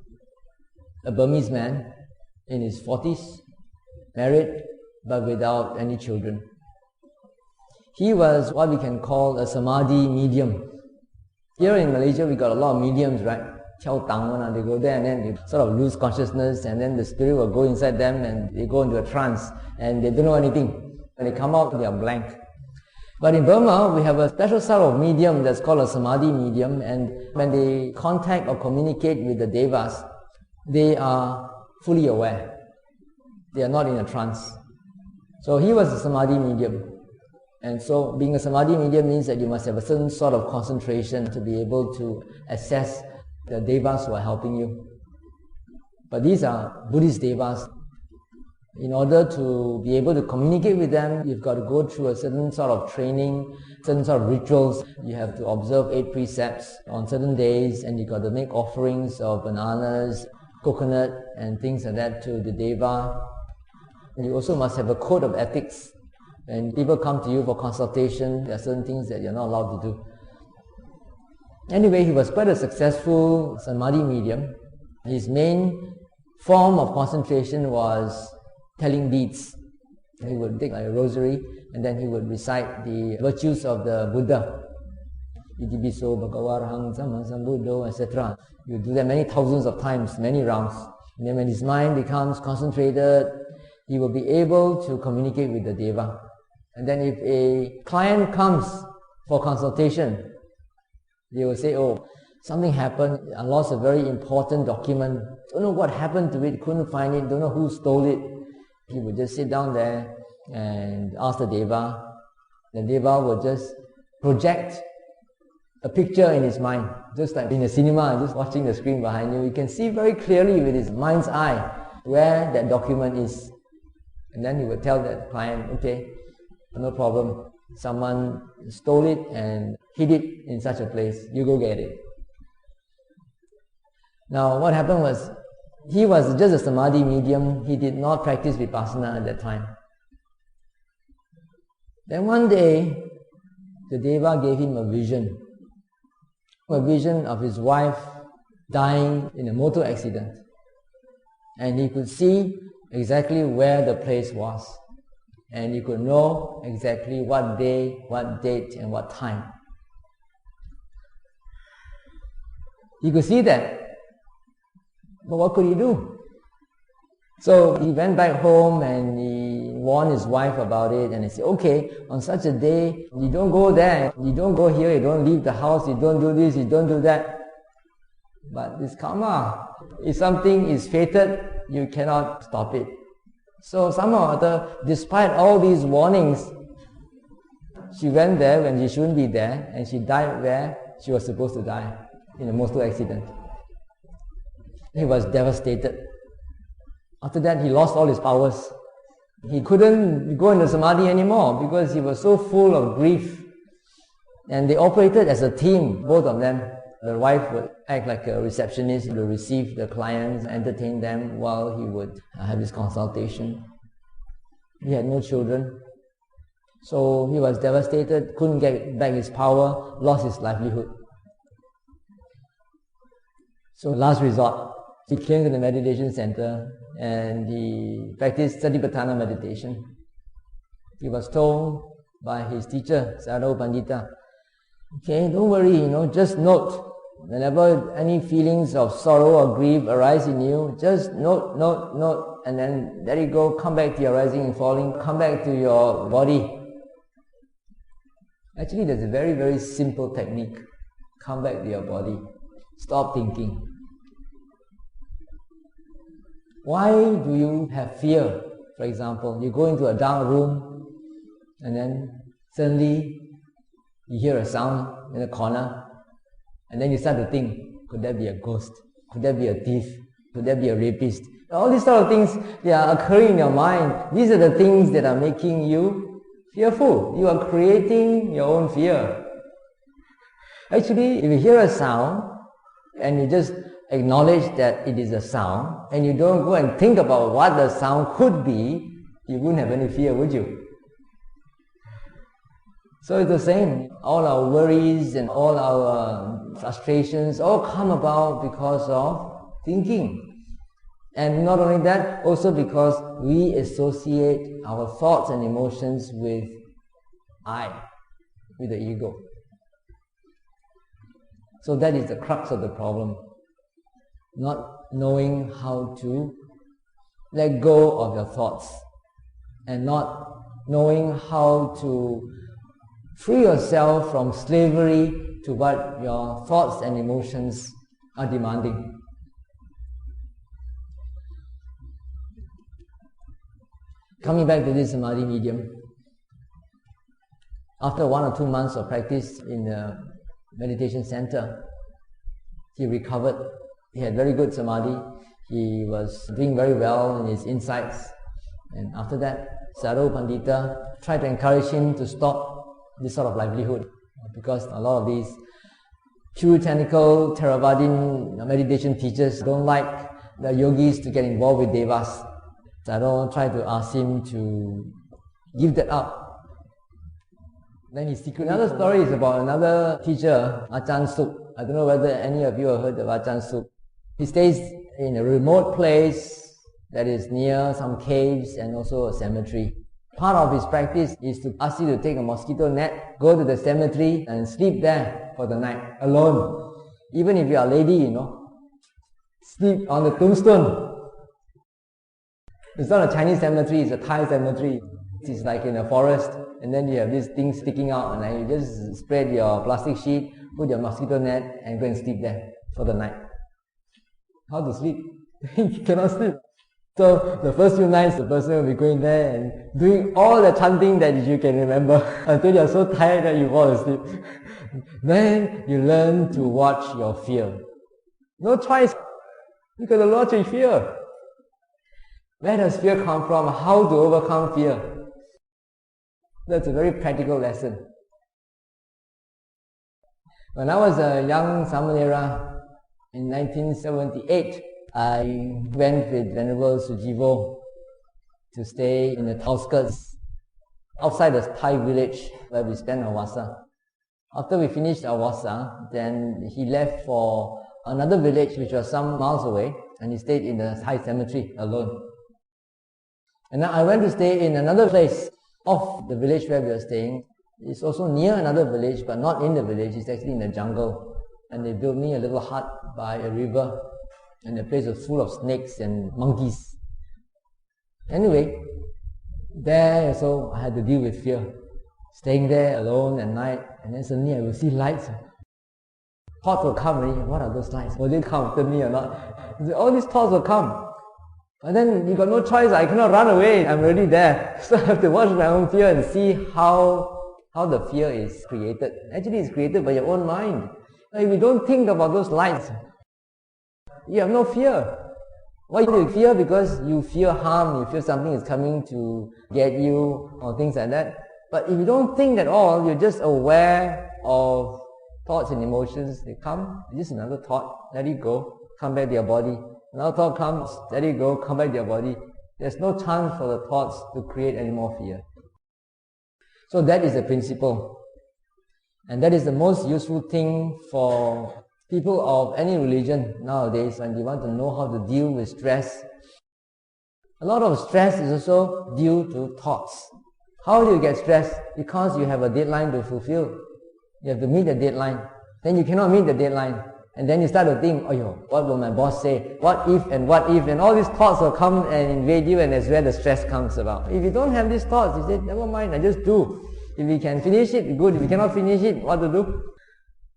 a Burmese man in his 40s, married but without any children. He was what we can call a samadhi medium. Here in Malaysia we got a lot of mediums, right? They go there and then they sort of lose consciousness, and then the spirit will go inside them and they go into a trance and they don't know anything. When they come out, they are blank. But in Burma, we have a special sort of medium that's called a samadhi medium, and when they contact or communicate with the devas, they are fully aware. They are not in a trance. So he was a samadhi medium. And so being a samadhi medium means that you must have a certain sort of concentration to be able to assess the devas who are helping you. But these are Buddhist devas. In order to be able to communicate with them, you've got to go through a certain sort of training, certain sort of rituals. You have to observe 8 precepts on certain days, and you've got to make offerings of bananas, coconut and things like that to the deva. And you also must have a code of ethics. When people come to you for consultation, there are certain things that you're not allowed to do. Anyway, he was quite a successful samadhi medium. His main form of concentration was telling beads. He would take a rosary and then he would recite the virtues of the Buddha. Itipiso bhagavarahang sammasambuddho, etc. You do that many thousands of times, many rounds. And then when his mind becomes concentrated, he will be able to communicate with the deva. And then if a client comes for consultation, they will say, "Oh, something happened, I lost a very important document, don't know what happened to it, couldn't find it, don't know who stole it." He would just sit down there and ask the deva. The deva would just project a picture in his mind, just like in a cinema, just watching the screen behind you. You can see very clearly with his mind's eye where that document is. And then he would tell that client, "Okay, no problem. Someone stole it and hid it in such a place. You go get it." Now what happened was, He was just a samadhi medium. He did not practice vipassana at that time. Then one day, the Deva gave him a vision of his wife dying in a motor accident. And he could see exactly where the place was. And he could know exactly what day, what date, and what time. He could see that. But what could he do? So he went back home and he warned his wife about it, and he said, okay, on such a day, you don't go there, you don't go here, you don't leave the house, you don't do this, you don't do that. But it's karma. If something is fated, you cannot stop it. So somehow or other, despite all these warnings, she went there when she shouldn't be there, and she died where she was supposed to die, in a motor accident. He was devastated. After that, he lost all his powers. He couldn't go into samadhi anymore because he was so full of grief. And they operated as a team, both of them. The wife would act like a receptionist to receive the clients, entertain them while he would have his consultation. He had no children. So he was devastated, couldn't get back his power, lost his livelihood. So last resort, he came to the meditation center and he practiced Satipatthana meditation. He was told by his teacher, Sayadaw Pandita, okay, don't worry, just note. Whenever any feelings of sorrow or grief arise in you, just note, and then let it go, come back to your rising and falling, come back to your body. Actually, there's a very, very simple technique. Come back to your body. Stop thinking. Why do you have fear? For example, you go into a dark room and then suddenly you hear a sound in the corner and then you start to think, could that be a ghost? Could that be a thief? Could that be a rapist? All these sort of things, they are occurring in your mind. These are the things that are making you fearful. You are creating your own fear. Actually, if you hear a sound and you just acknowledge that it is a sound and you don't go and think about what the sound could be, you wouldn't have any fear, would you? So it's the same. All our worries and all our frustrations all come about because of thinking. And not only that, also because we associate our thoughts and emotions with I, with the ego. So that is the crux of the problem. Not knowing how to let go of your thoughts and not knowing how to free yourself from slavery to what your thoughts and emotions are demanding. Coming back to this samadhi medium, after 1 or 2 months of practice in the meditation center, he recovered. He had very good samadhi. He was doing very well in his insights. And after that, Sayadaw Pandita tried to encourage him to stop this sort of livelihood, because a lot of these puritanical Theravadin meditation teachers don't like the yogis to get involved with devas. Sayadaw tried to ask him to give that up. Then he secretly... Another story is about another teacher, Ajahn Suk. I don't know whether any of you have heard of Ajahn Suk. He stays in a remote place that is near some caves and also a cemetery. Part of his practice is to ask you to take a mosquito net, go to the cemetery and sleep there for the night, alone. Even if you are a lady, sleep on the tombstone. It's not a Chinese cemetery, it's a Thai cemetery. It's like in a forest, and then you have this thing sticking out, and then you just spread your plastic sheet, put your mosquito net, and go and sleep there for the night. How to sleep? You cannot sleep. So the first few nights, the person will be going there and doing all the chanting that you can remember until you are so tired that you fall asleep. Then you learn to watch your fear. No choice. You got to watch your fear. Where does fear come from? How to overcome fear? That's a very practical lesson. When I was a young Samanera in 1978, I went with Venerable Sujivo to stay in the outskirts, outside the Thai village where we spent our Vasa. After we finished our Vasa, then he left for another village which was some miles away, and he stayed in the Thai cemetery alone. And then I went to stay in another place off the village where we were staying. It's also near another village, but not in the village. It's actually in the jungle. And they built me a little hut by a river, and the place was full of snakes and monkeys. Anyway, there also I had to deal with fear. Staying there alone at night, and then suddenly I will see lights. Thoughts will come already. What are those lights? Will they come after me or not? All these thoughts will come. And then you got no choice. I cannot run away. I'm already there. So I have to watch my own fear and see how the fear is created. Actually, it's created by your own mind. If you don't think about those lights, you have no fear. Why do you fear? Because you fear harm, you fear something is coming to get you, or things like that. But if you don't think at all, you're just aware of thoughts and emotions. They come, just another thought, let it go, come back to your body. Another thought comes, let it go, come back to your body. There's no chance for the thoughts to create any more fear. So that is the principle. And that is the most useful thing for people of any religion nowadays when they want to know how to deal with stress. A lot of stress is also due to thoughts. How do you get stressed? Because you have a deadline to fulfill. You have to meet the deadline. Then you cannot meet the deadline. And then you start to think, oh, what will my boss say? What if, and all these thoughts will come and invade you, and that's where the stress comes about. If you don't have these thoughts, you say, never mind, I just do. If we can finish it, good. If we cannot finish it, what to do?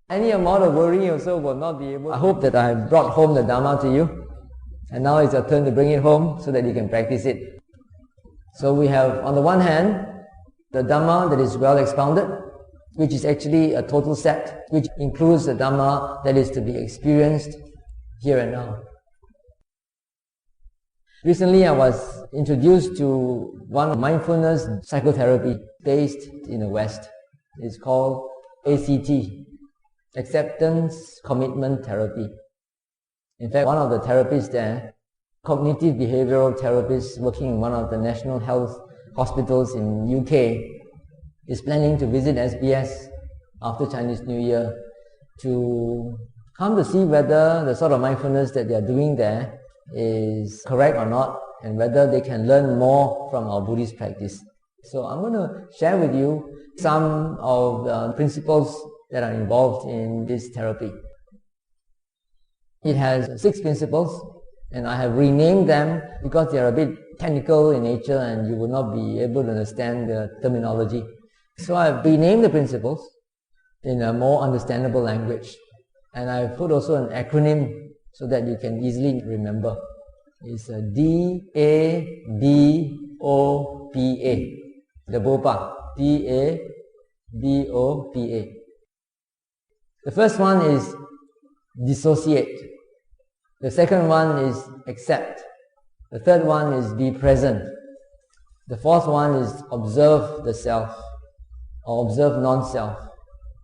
Any amount of worry also will not be able. I hope that I have brought home the Dhamma to you. And now it's your turn to bring it home so that you can practice it. So we have, on the one hand, the Dhamma that is well expounded, which is actually a total set, which includes the Dhamma that is to be experienced here and now. Recently I was introduced to one mindfulness psychotherapy based in the West. It's called ACT, Acceptance Commitment Therapy. In fact, one of the therapists there, cognitive behavioral therapist working in one of the national health hospitals in UK, is planning to visit SBS after Chinese New Year to come to see whether the sort of mindfulness that they are doing there is correct or not, and whether they can learn more from our Buddhist practice. So I'm going to share with you some of the principles that are involved in this therapy. It has 6 principles, and I have renamed them because they are a bit technical in nature and you will not be able to understand the terminology. So I've renamed the principles in a more understandable language, and I've put also an acronym so that you can easily remember. It's DABOPA, the BOPA, DABOPA. The first one is dissociate. The second one is accept. The third one is be present. The fourth one is observe the self, or observe non-self.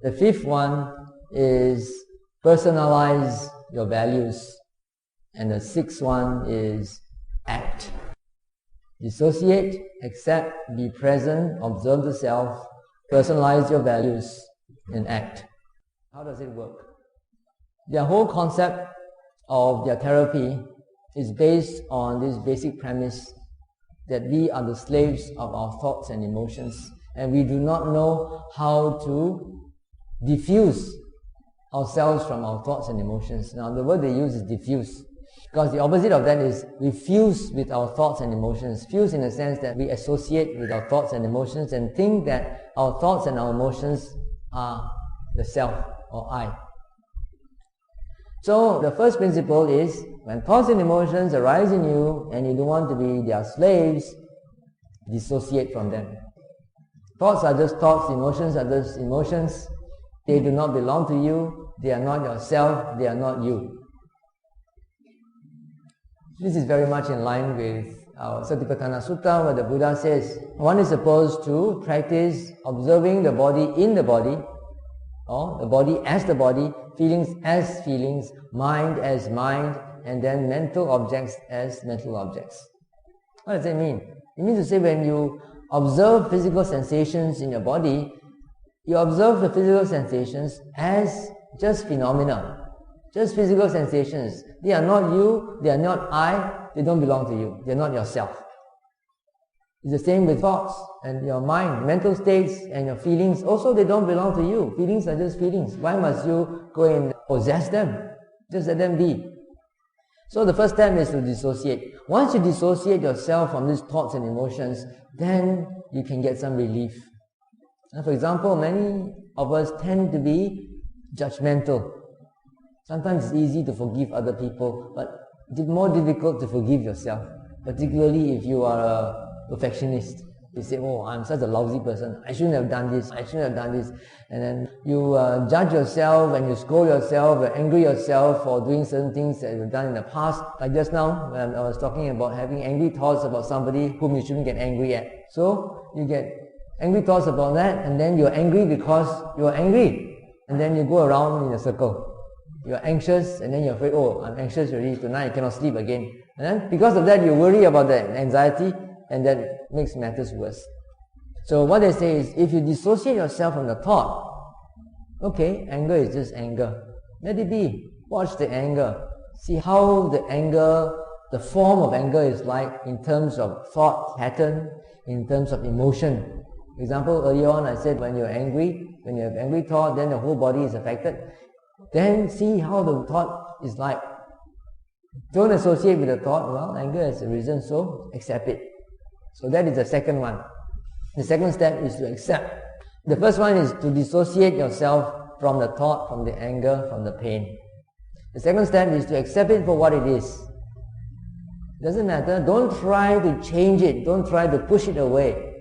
The fifth one is personalize your values. And the sixth one is act. Dissociate, accept, be present, observe the self, personalize your values, and act. How does it work? Their whole concept of their therapy is based on this basic premise that we are the slaves of our thoughts and emotions, and we do not know how to diffuse ourselves from our thoughts and emotions. Now the word they use is diffuse, because the opposite of that is we fuse with our thoughts and emotions. Fuse in the sense that we associate with our thoughts and emotions and think that our thoughts and our emotions are the self or I. So the first principle is, when thoughts and emotions arise in you and you don't want to be their slaves, dissociate from them. Thoughts are just thoughts, emotions are just emotions. They do not belong to you, they are not yourself, they are not you. This is very much in line with our Satipatthana Sutta, where the Buddha says one is supposed to practice observing the body in the body, or the body as the body, feelings as feelings, mind as mind, and then mental objects as mental objects. What does that mean? It means to say when you observe physical sensations in your body, you observe the physical sensations as just phenomena, just physical sensations. They are not you, they are not I, they don't belong to you, they are not yourself. It's the same with thoughts and your mind, mental states and your feelings. Also, they don't belong to you. Feelings are just feelings. Why must you go and possess them? Just let them be. So the first step is to dissociate. Once you dissociate yourself from these thoughts and emotions, then you can get some relief. Now, for example, many of us tend to be judgmental. Sometimes it's easy to forgive other people, but it's more difficult to forgive yourself, particularly if you are a perfectionist. You say, oh, I'm such a lousy person, I shouldn't have done this, I shouldn't have done this. And then you judge yourself and you scold yourself, you angry yourself for doing certain things that you've done in the past. Like just now, when I was talking about having angry thoughts about somebody whom you shouldn't get angry at. So you get angry thoughts about that, and then you're angry because you're angry. And then you go around in a circle. You're anxious, and then you're afraid, oh, I'm anxious already, tonight I cannot sleep again. And then because of that, you worry about the anxiety, and that makes matters worse. So what they say is, if you dissociate yourself from the thought, okay, anger is just anger. Let it be. Watch the anger. See how the anger, the form of anger is like in terms of thought pattern, in terms of emotion. For example, earlier on I said when you're angry, when you have angry thought, then the whole body is affected. Then see how the thought is like. Don't associate with the thought, well, anger has arisen, so accept it. So that is the second one. The second step is to accept. The first one is to dissociate yourself from the thought, from the anger, from the pain. The second step is to accept it for what it is. Doesn't matter. Don't try to change it. Don't try to push it away.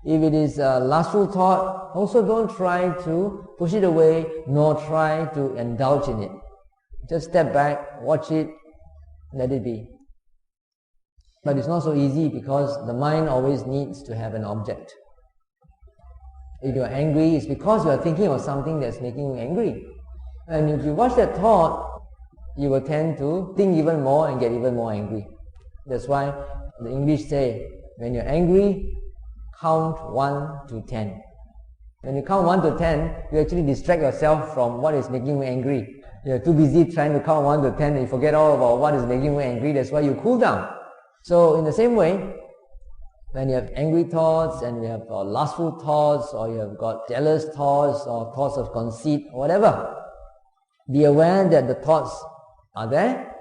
If it is a lustful thought, also don't try to push it away, nor try to indulge in it. Just step back, watch it, let it be. But it's not so easy because the mind always needs to have an object. If you're angry, it's because you're thinking of something that's making you angry. And if you watch that thought, you will tend to think even more and get even more angry. That's why the English say, when you're angry, count 1 to 10. When you count 1 to 10, you actually distract yourself from what is making you angry. You're too busy trying to count 1 to 10 and you forget all about what is making you angry. That's why you cool down. So in the same way, when you have angry thoughts and you have lustful thoughts, or you have got jealous thoughts or thoughts of conceit, or whatever, be aware that the thoughts are there,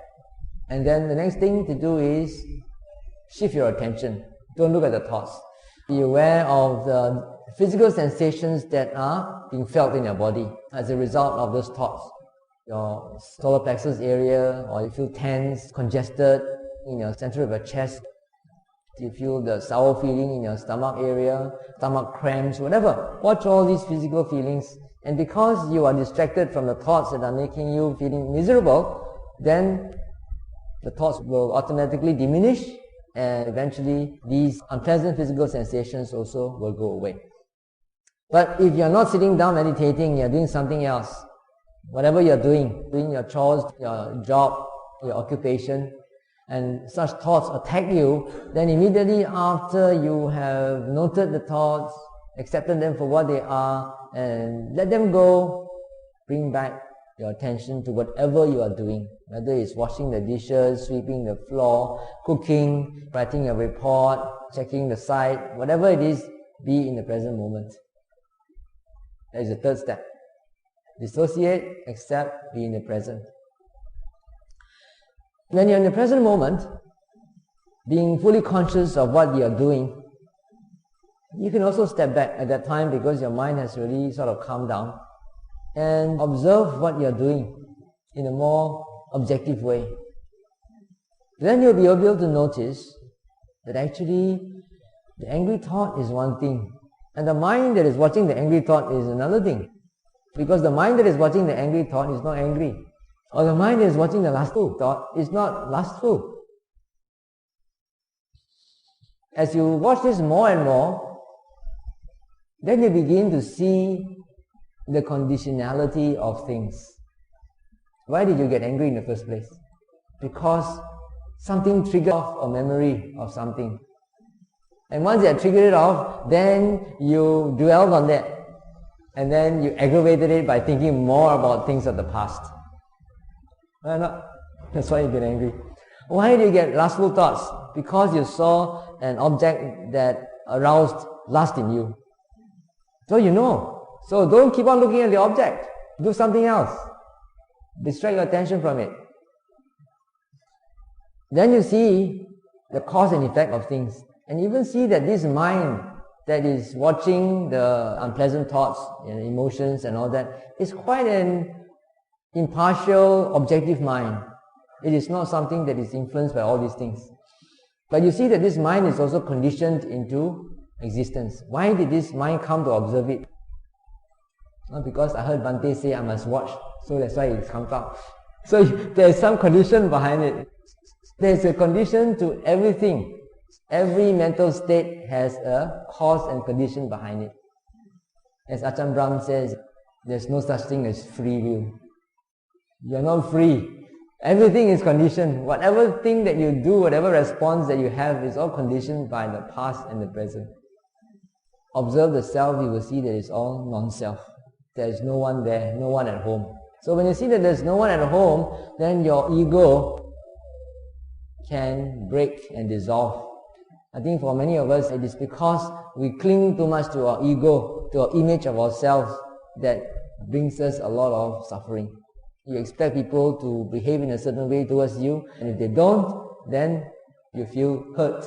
and then the next thing to do is shift your attention. Don't look at the thoughts. Be aware of the physical sensations that are being felt in your body as a result of those thoughts. Your solar plexus area, or you feel tense, congested in your center of your chest. You feel the sour feeling in your stomach area, stomach cramps, whatever. Watch all these physical feelings, and because you are distracted from the thoughts that are making you feeling miserable, then the thoughts will automatically diminish, and eventually these unpleasant physical sensations also will go away. But if you are not sitting down meditating, you are doing something else, whatever you are doing your chores, your job, your occupation, and such thoughts attack you, then immediately after you have noted the thoughts, accepted them for what they are, and let them go, bring back your attention to whatever you are doing, whether it's washing the dishes, sweeping the floor, cooking, writing a report, checking the site, whatever it is, be in the present moment. That is the third step. Dissociate, accept, be in the present. When you're in the present moment, being fully conscious of what you're doing, you can also step back at that time because your mind has really sort of calmed down, and observe what you're doing in a more objective way. Then you'll be able to notice that actually the angry thought is one thing, and the mind that is watching the angry thought is another thing. Because the mind that is watching the angry thought is not angry. Or the mind that is watching the lustful thought is not lustful. As you watch this more and more, then you begin to see the conditionality of things. Why did you get angry in the first place? because something triggered off a memory of something. And once you have triggered it off, then you dwelled on that. And then you aggravated it by thinking more about things of the past. Why not? That's why you get angry. Why do you get lustful thoughts? Because you saw an object that aroused lust in you. So you know. So don't keep on looking at the object. Do something else. Distract your attention from it. Then you see the cause and effect of things. And even see that this mind that is watching the unpleasant thoughts and emotions and all that is quite an impartial, objective mind. It is not something that is influenced by all these things. But you see that this mind is also conditioned into existence. Why did this mind come to observe it? Not because I heard Bhante say I must watch, so that's why it comes out. So there is some condition behind it. There is a condition to everything. Every mental state has a cause and condition behind it. As Ajahn Brahm says, there's no such thing as free will. You're not free. Everything is conditioned. Whatever thing that you do, whatever response that you have is all conditioned by the past and the present. Observe the self, you will see that it's all non-self. There is no one there, no one at home. So when you see that there's no one at home, then your ego can break and dissolve. I think for many of us, it is because we cling too much to our ego, to our image of ourselves, that brings us a lot of suffering. You expect people to behave in a certain way towards you, and if they don't, then you feel hurt.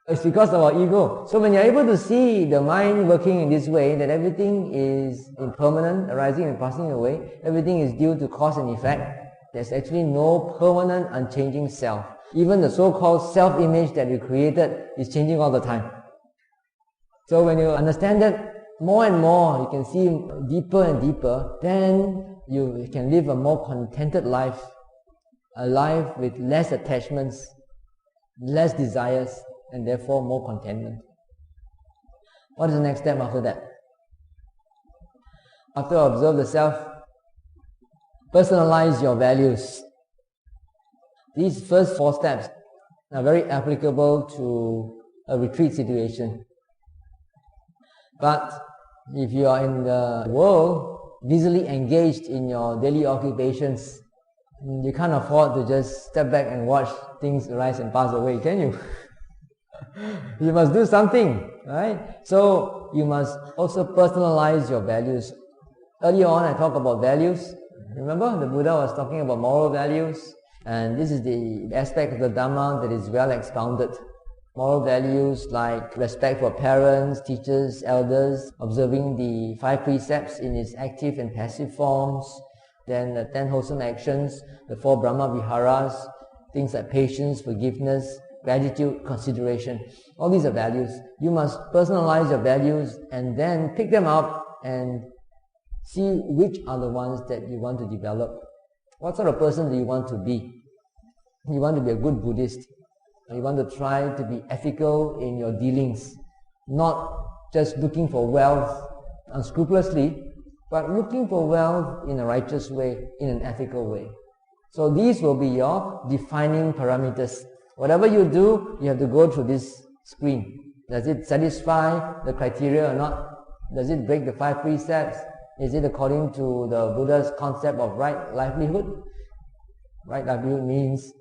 It's because of our ego. So when you're able to see the mind working in this way, that everything is impermanent, arising and passing away, everything is due to cause and effect, there's actually no permanent, unchanging self. Even the so-called self-image that we created is changing all the time. So when you understand that more and more, you can see deeper and deeper, then you can live a more contented life, a life with less attachments, less desires, and therefore more contentment. What is the next step after that? After observe the self, personalize your values. These first 4 steps are very applicable to a retreat situation. But if you are in the world, busily engaged in your daily occupations, you can't afford to just step back and watch things arise and pass away, can you? You must do something, right? So you must also personalize your values. Earlier on I talked about values. Remember, the Buddha was talking about moral values. And this is the aspect of the Dhamma that is well expounded. Moral values like respect for parents, teachers, elders, observing the 5 precepts in its active and passive forms, then the 10 wholesome actions, the 4 Brahma Viharas, things like patience, forgiveness, gratitude, consideration. All these are values. You must personalize your values and then pick them up and see which are the ones that you want to develop. What sort of person do you want to be? You want to be a good Buddhist. You want to try to be ethical in your dealings, not just looking for wealth unscrupulously, but looking for wealth in a righteous way, in an ethical way. So these will be your defining parameters. Whatever you do, you have to go through this screen. Does it satisfy the criteria or not? Does it break the 5 precepts? Is it according to the Buddha's concept of right livelihood? Right livelihood means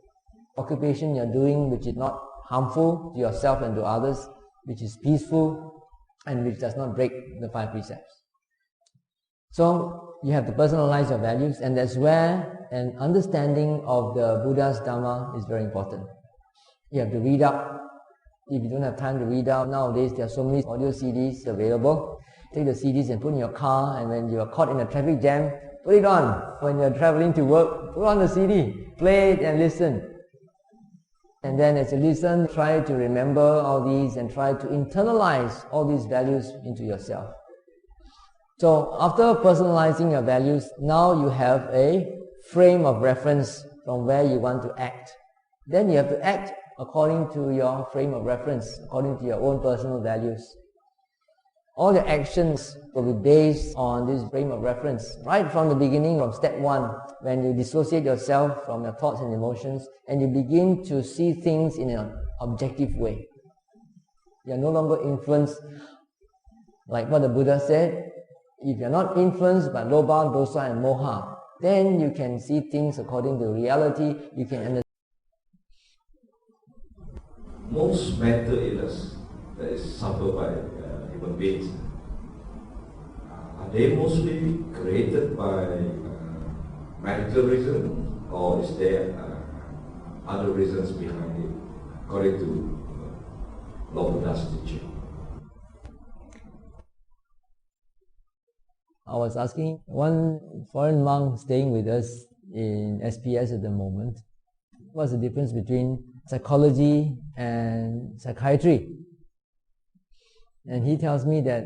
occupation you're doing which is not harmful to yourself and to others, which is peaceful, and which does not break the 5 precepts. So you have to personalize your values, and that's where an understanding of the Buddha's Dhamma is very important. You have to read up. If you don't have time to read out, nowadays there are so many audio CDs available. Take the CDs and put in your car, and when you are caught in a traffic jam, put it on. When you're traveling to work, put on the CD, play it and listen. And then as you listen, try to remember all these and try to internalize all these values into yourself. So after personalizing your values, now you have a frame of reference from where you want to act. Then you have to act according to your frame of reference, according to your own personal values. All the actions will be based on this frame of reference. Right from the beginning of step 1, when you dissociate yourself from your thoughts and emotions and you begin to see things in an objective way. You are no longer influenced, like what the Buddha said, if you are not influenced by lobha, dosa and moha, then you can see things according to reality, you can understand. Most mental illness that is suffered by human beings, are they mostly created by medical reasons, or is there other reasons behind it, according to Lord Buddha's teaching? I was asking one foreign monk staying with us in SPS at the moment, what's the difference between psychology and psychiatry? And he tells me that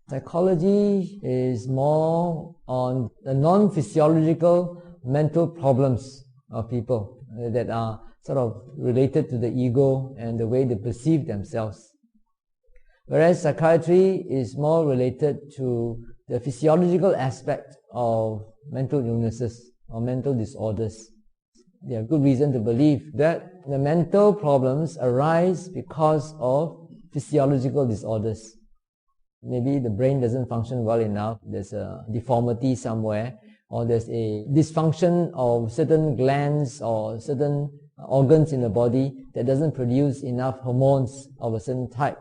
psychology is more on the non-physiological mental problems of people that are sort of related to the ego and the way they perceive themselves. Whereas psychiatry is more related to the physiological aspect of mental illnesses or mental disorders. There are good reason to believe that the mental problems arise because of physiological disorders. Maybe the brain doesn't function well enough, there's a deformity somewhere, or there's a dysfunction of certain glands or certain organs in the body that doesn't produce enough hormones of a certain type.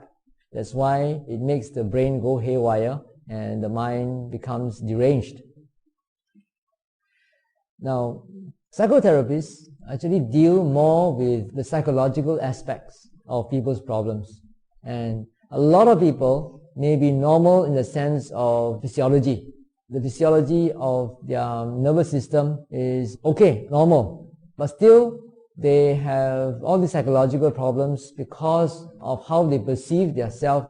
That's why it makes the brain go haywire and the mind becomes deranged. Now, psychotherapists actually deal more with the psychological aspects of people's problems. And a lot of people may be normal in the sense of physiology. The physiology of their nervous system is okay, normal, but still they have all these psychological problems because of how they perceive their self.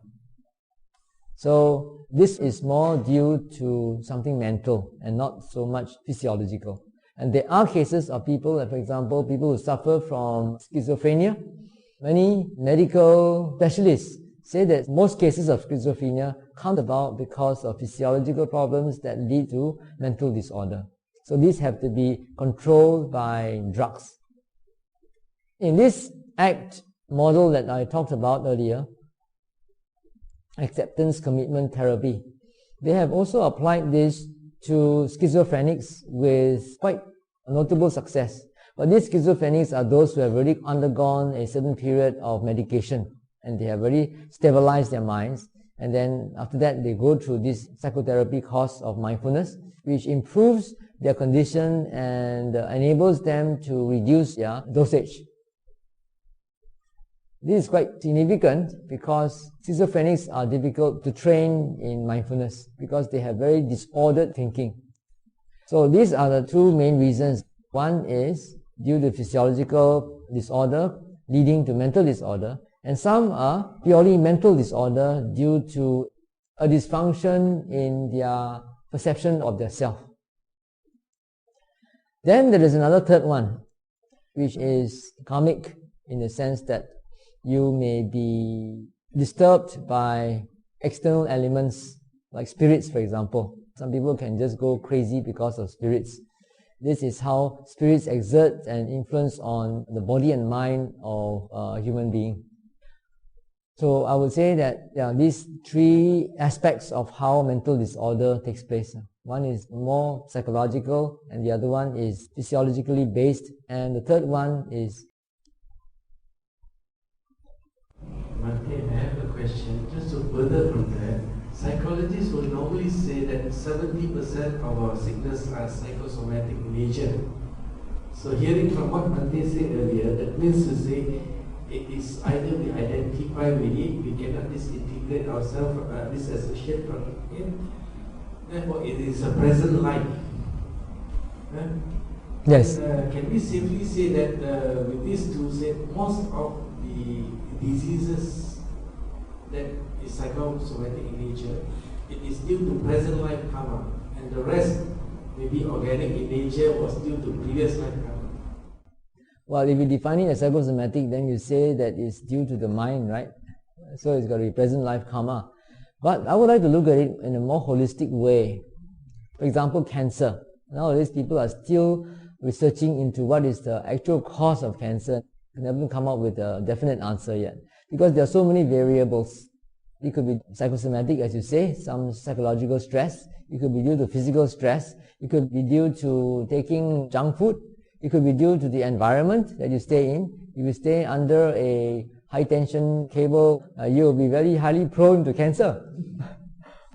So this is more due to something mental and not so much physiological. And there are cases of people, like for example, people who suffer from schizophrenia. Many medical specialists say that most cases of schizophrenia come about because of physiological problems that lead to mental disorder. So these have to be controlled by drugs. In this ACT model that I talked about earlier, acceptance commitment therapy, they have also applied this to schizophrenics with quite notable success. But these schizophrenics are those who have already undergone a certain period of medication and they have already stabilized their minds, and then after that they go through this psychotherapy course of mindfulness, which improves their condition and enables them to reduce their dosage. This is quite significant because schizophrenics are difficult to train in mindfulness because they have very disordered thinking. So these are the two main reasons. One is due to physiological disorder leading to mental disorder, and some are purely mental disorder due to a dysfunction in their perception of their self. Then there is another third one, which is karmic, in the sense that you may be disturbed by external elements like spirits, for example. Some people can just go crazy because of spirits. This is how spirits exert an influence on the body and mind of a human being. So I would say that these three aspects of how mental disorder takes place. One is more psychological, and the other one is physiologically based, and the third one is... Bhante, I have a question. Just to further from that, psychologists will normally say that 70% of our sickness are psychosomatic in nature. So hearing from what Bhante said earlier, that means to say it is either we identify with it, we cannot disintegrate ourselves, disassociate from it. Therefore, it is a present life. Yes. Can we safely say that with these two, say most of the diseases that is psychosomatic in nature, it is due to present life karma, and the rest may be organic in nature was due to previous life karma? Well, if you define it as psychosomatic, then you say that it's due to the mind, right? So it's got to be present life karma. But I would like to look at it in a more holistic way. For example, cancer. Nowadays people are still researching into what is the actual cause of cancer. They haven't come up with a definite answer yet, because there are so many variables. It could be psychosomatic, as you say, some psychological stress. It could be due to physical stress. It could be due to taking junk food. It could be due to the environment that you stay in. If you stay under a high tension cable, you will be very highly prone to cancer.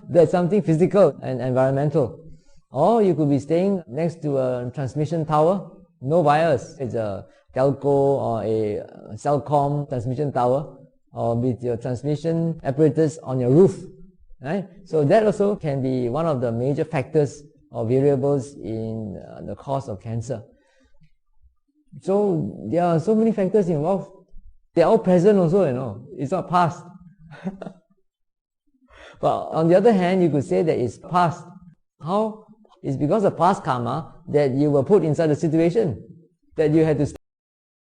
That's something physical and environmental. Or you could be staying next to a transmission tower, no wires. It's a telco or a Cellcom transmission tower, or with your transmission apparatus on your roof. Right? So that also can be one of the major factors or variables in the cause of cancer. So there are so many factors involved. They are all present also, It's not past. But on the other hand, you could say that it's past. How? It's because of past karma that you were put inside the situation that you had to